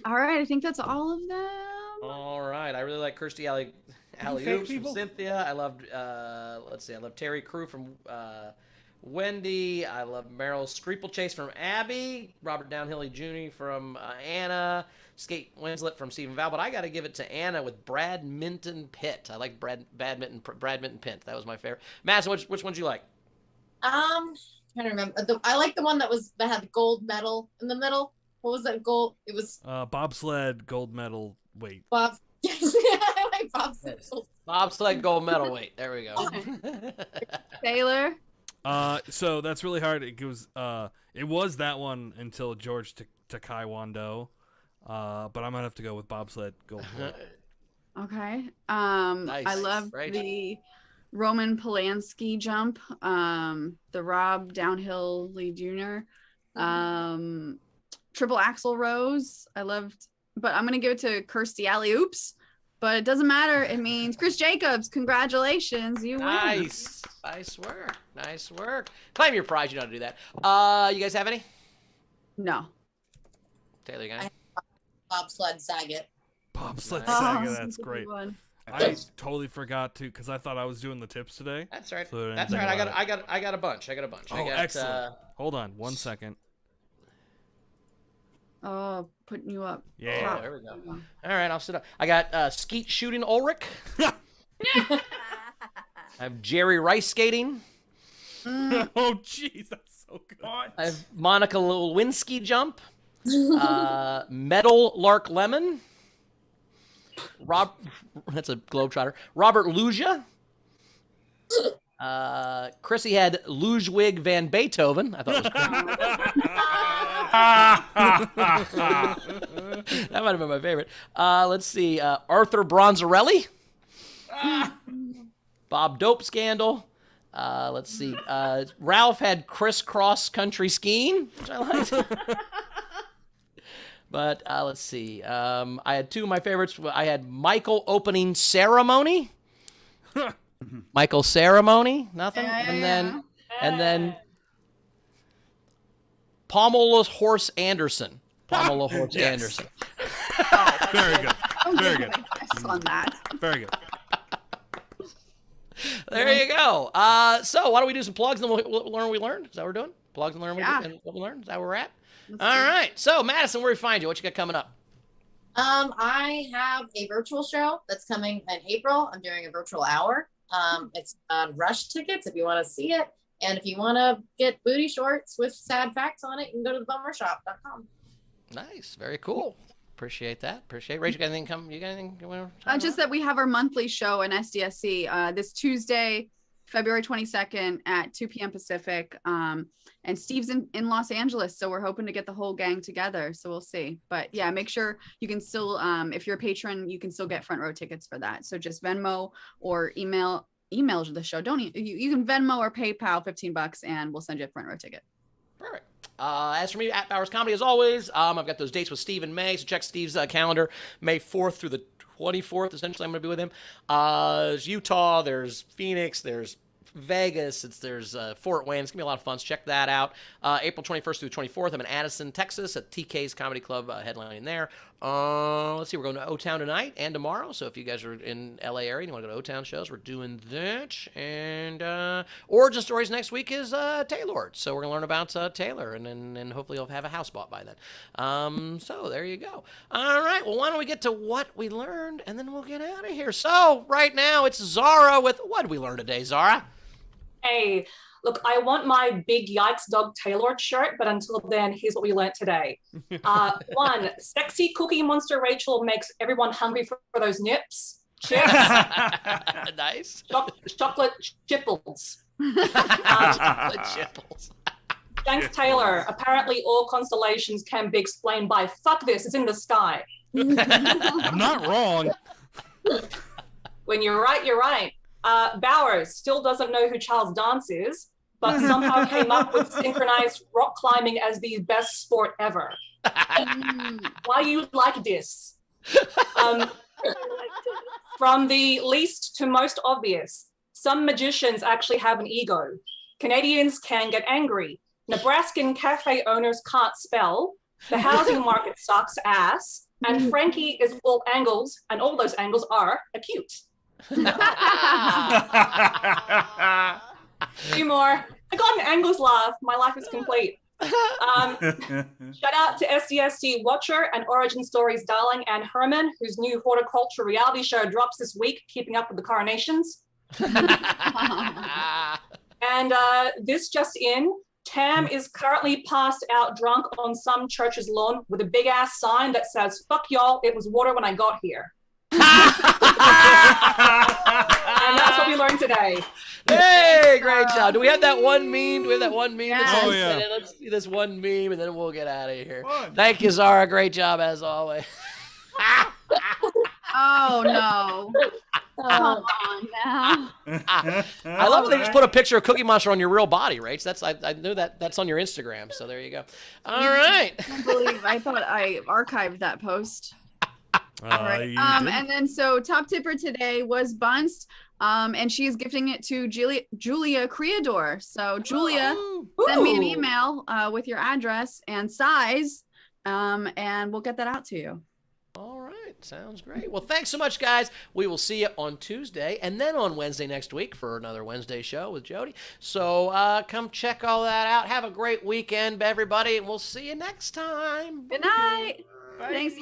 All right, I think that's all of them. All right, I really like Kirstie Alley Oops from Cynthia. I loved let's see, I love Terry Crew from Wendy. I love Meryl Streeplechase from Abby. Robert Downhilly Jr. from Anna. Skate Winslet from Stephen Val. But I got to give it to Anna with Bradminton Pitt. I like Bradminton Pitt. That was my favorite. Madison, which one did you like? Trying to remember. I like the one that had the gold medal in the middle. What was that gold? It was bobsled gold medal weight. Bob. Yes, I like bobsled. Bobsled gold medal weight. There we go. Taylor. So that's really hard. It was that one until George Taekwondo. But I'm gonna have to go with bobsled gold weight. Okay. Nice. I love the Roman Polanski jump. The Rob Downhill Lee Jr. Triple axel Rose. I loved, but I'm gonna give it to Kirstie Alley Oops. But it doesn't matter. It means Chris Jacobs. Congratulations, you win. Nice work. Nice work. Claim your prize. You know how to do that. You guys have any? No. Taylor, you got any? Bobsled Saget. Bobsled Nice. Saga, Oh, that's good great. one. I totally forgot to, because I thought I was doing the tips today. That's right. So That's all right. I got a bunch. Oh, excellent. Hold on 1 second. Oh, putting you up. Yeah. Oh, there we go. All right, I'll sit up. I got skeet shooting Ulrich. I have Jerry Rice skating. Oh, jeez, that's so good. I have Monica Lewinsky jump. Metal Lark Lemon. That's a globetrotter. Robert Luja. Chrissy had Ludwig van Beethoven. I thought it was cool. That might have been my favorite. Let's see. Arthur Bronzarelli. Bob Dope Scandal. Let's see. Ralph had crisscross country skiing, which I liked. But let's see. I had two of my favorites. I had Michael opening ceremony. Michael ceremony, nothing, and then Pamela Horse Anderson. Pamela Horse Anderson. Very good. Very good. On that. Very good. There you go. So why don't we do some plugs and we'll learn what we learned? Is that what we're doing? Plugs and learn what we learned? Is that where we're at? All right. So Madison, where do we find you? What you got coming up? I have a virtual show that's coming in April. I'm doing a virtual hour. It's on Rush tickets if you want to see it. And if you want to get booty shorts with sad facts on it, you can go to thebummershop.com. Nice. Very cool. Appreciate that. Appreciate it. Rachel, got anything you got anything you want to Just that we have our monthly show in SDSC this Tuesday, February 22nd at 2 p.m. Pacific. And Steve's in Los Angeles, so we're hoping to get the whole gang together. So we'll see. But yeah, make sure you can still, if you're a patron, you can still get front row tickets for that. So just Venmo or email the show. You can Venmo or PayPal $15 and we'll send you a front row ticket. Perfect. As for me, at Bowers Comedy, as always, I've got those dates with Steve in May, so check Steve's calendar. May 4th through the 24th, essentially, I'm going to be with him. There's Utah, there's Phoenix, there's Vegas. There's Fort Wayne. It's going to be a lot of fun. So check that out. April 21st through 24th, I'm in Addison, Texas at TK's Comedy Club, headlining there. Let's see, we're going to O-Town tonight and tomorrow. So if you guys are in LA area and you want to go to O-Town shows, we're doing that. And Origin Stories next week is Taylor. So we're going to learn about Taylor, and then hopefully you'll have a house bought by then. So there you go. All right, well, why don't we get to what we learned, and then we'll get out of here. So right now it's Zara with what did we learn today, Zara? Hey, look, I want my big Yikes Dog Tailored shirt, but until then, here's what we learned today. 1, sexy Cookie Monster Rachel makes everyone hungry for those nips. Chips. Nice. Chocolate chipples. Chocolate chipples. Thanks, Taylor. Apparently, all constellations can be explained by fuck this, it's in the sky. I'm not wrong. When you're right, you're right. Bowers still doesn't know who Charles Dance is, but somehow came up with synchronized rock climbing as the best sport ever. Why you like this? From the least to most obvious, some magicians actually have an ego. Canadians can get angry. Nebraskan cafe owners can't spell. The housing market sucks ass. And Frankie is all angles, and all those angles are acute. 2 more. I got an angles laugh. My life is complete. Shout out to SDST Watcher and Origin Stories darling Anne Herman, whose new horticulture reality show drops this week, Keeping Up with the Coronations. And this just in, Tam is currently passed out drunk on some church's lawn with a big ass sign that says, "Fuck y'all, it was water when I got here." And that's what we learned today. Hey, great job. Do we have that one meme? Do we have that one meme? Yes. Oh, yeah. Let's see this one meme, and then we'll get out of here. Thank you, Zara. Great job, as always. Oh, no. Come on now. I love when they just put a picture of Cookie Monster on your real body, Rach. That's I knew that's on your Instagram, so there you go. All right. I can't believe I thought I archived that post. All right. And then so top tipper today was Bunst, and she is gifting it to Julia Creador. So Julia, send me an email with your address and size, and we'll get that out to you. All right. Sounds great. Well, thanks so much, guys. We will see you on Tuesday and then on Wednesday next week for another Wednesday show with Jody. So come check all that out. Have a great weekend, everybody, and we'll see you next time. Good night. Bye. Thanks.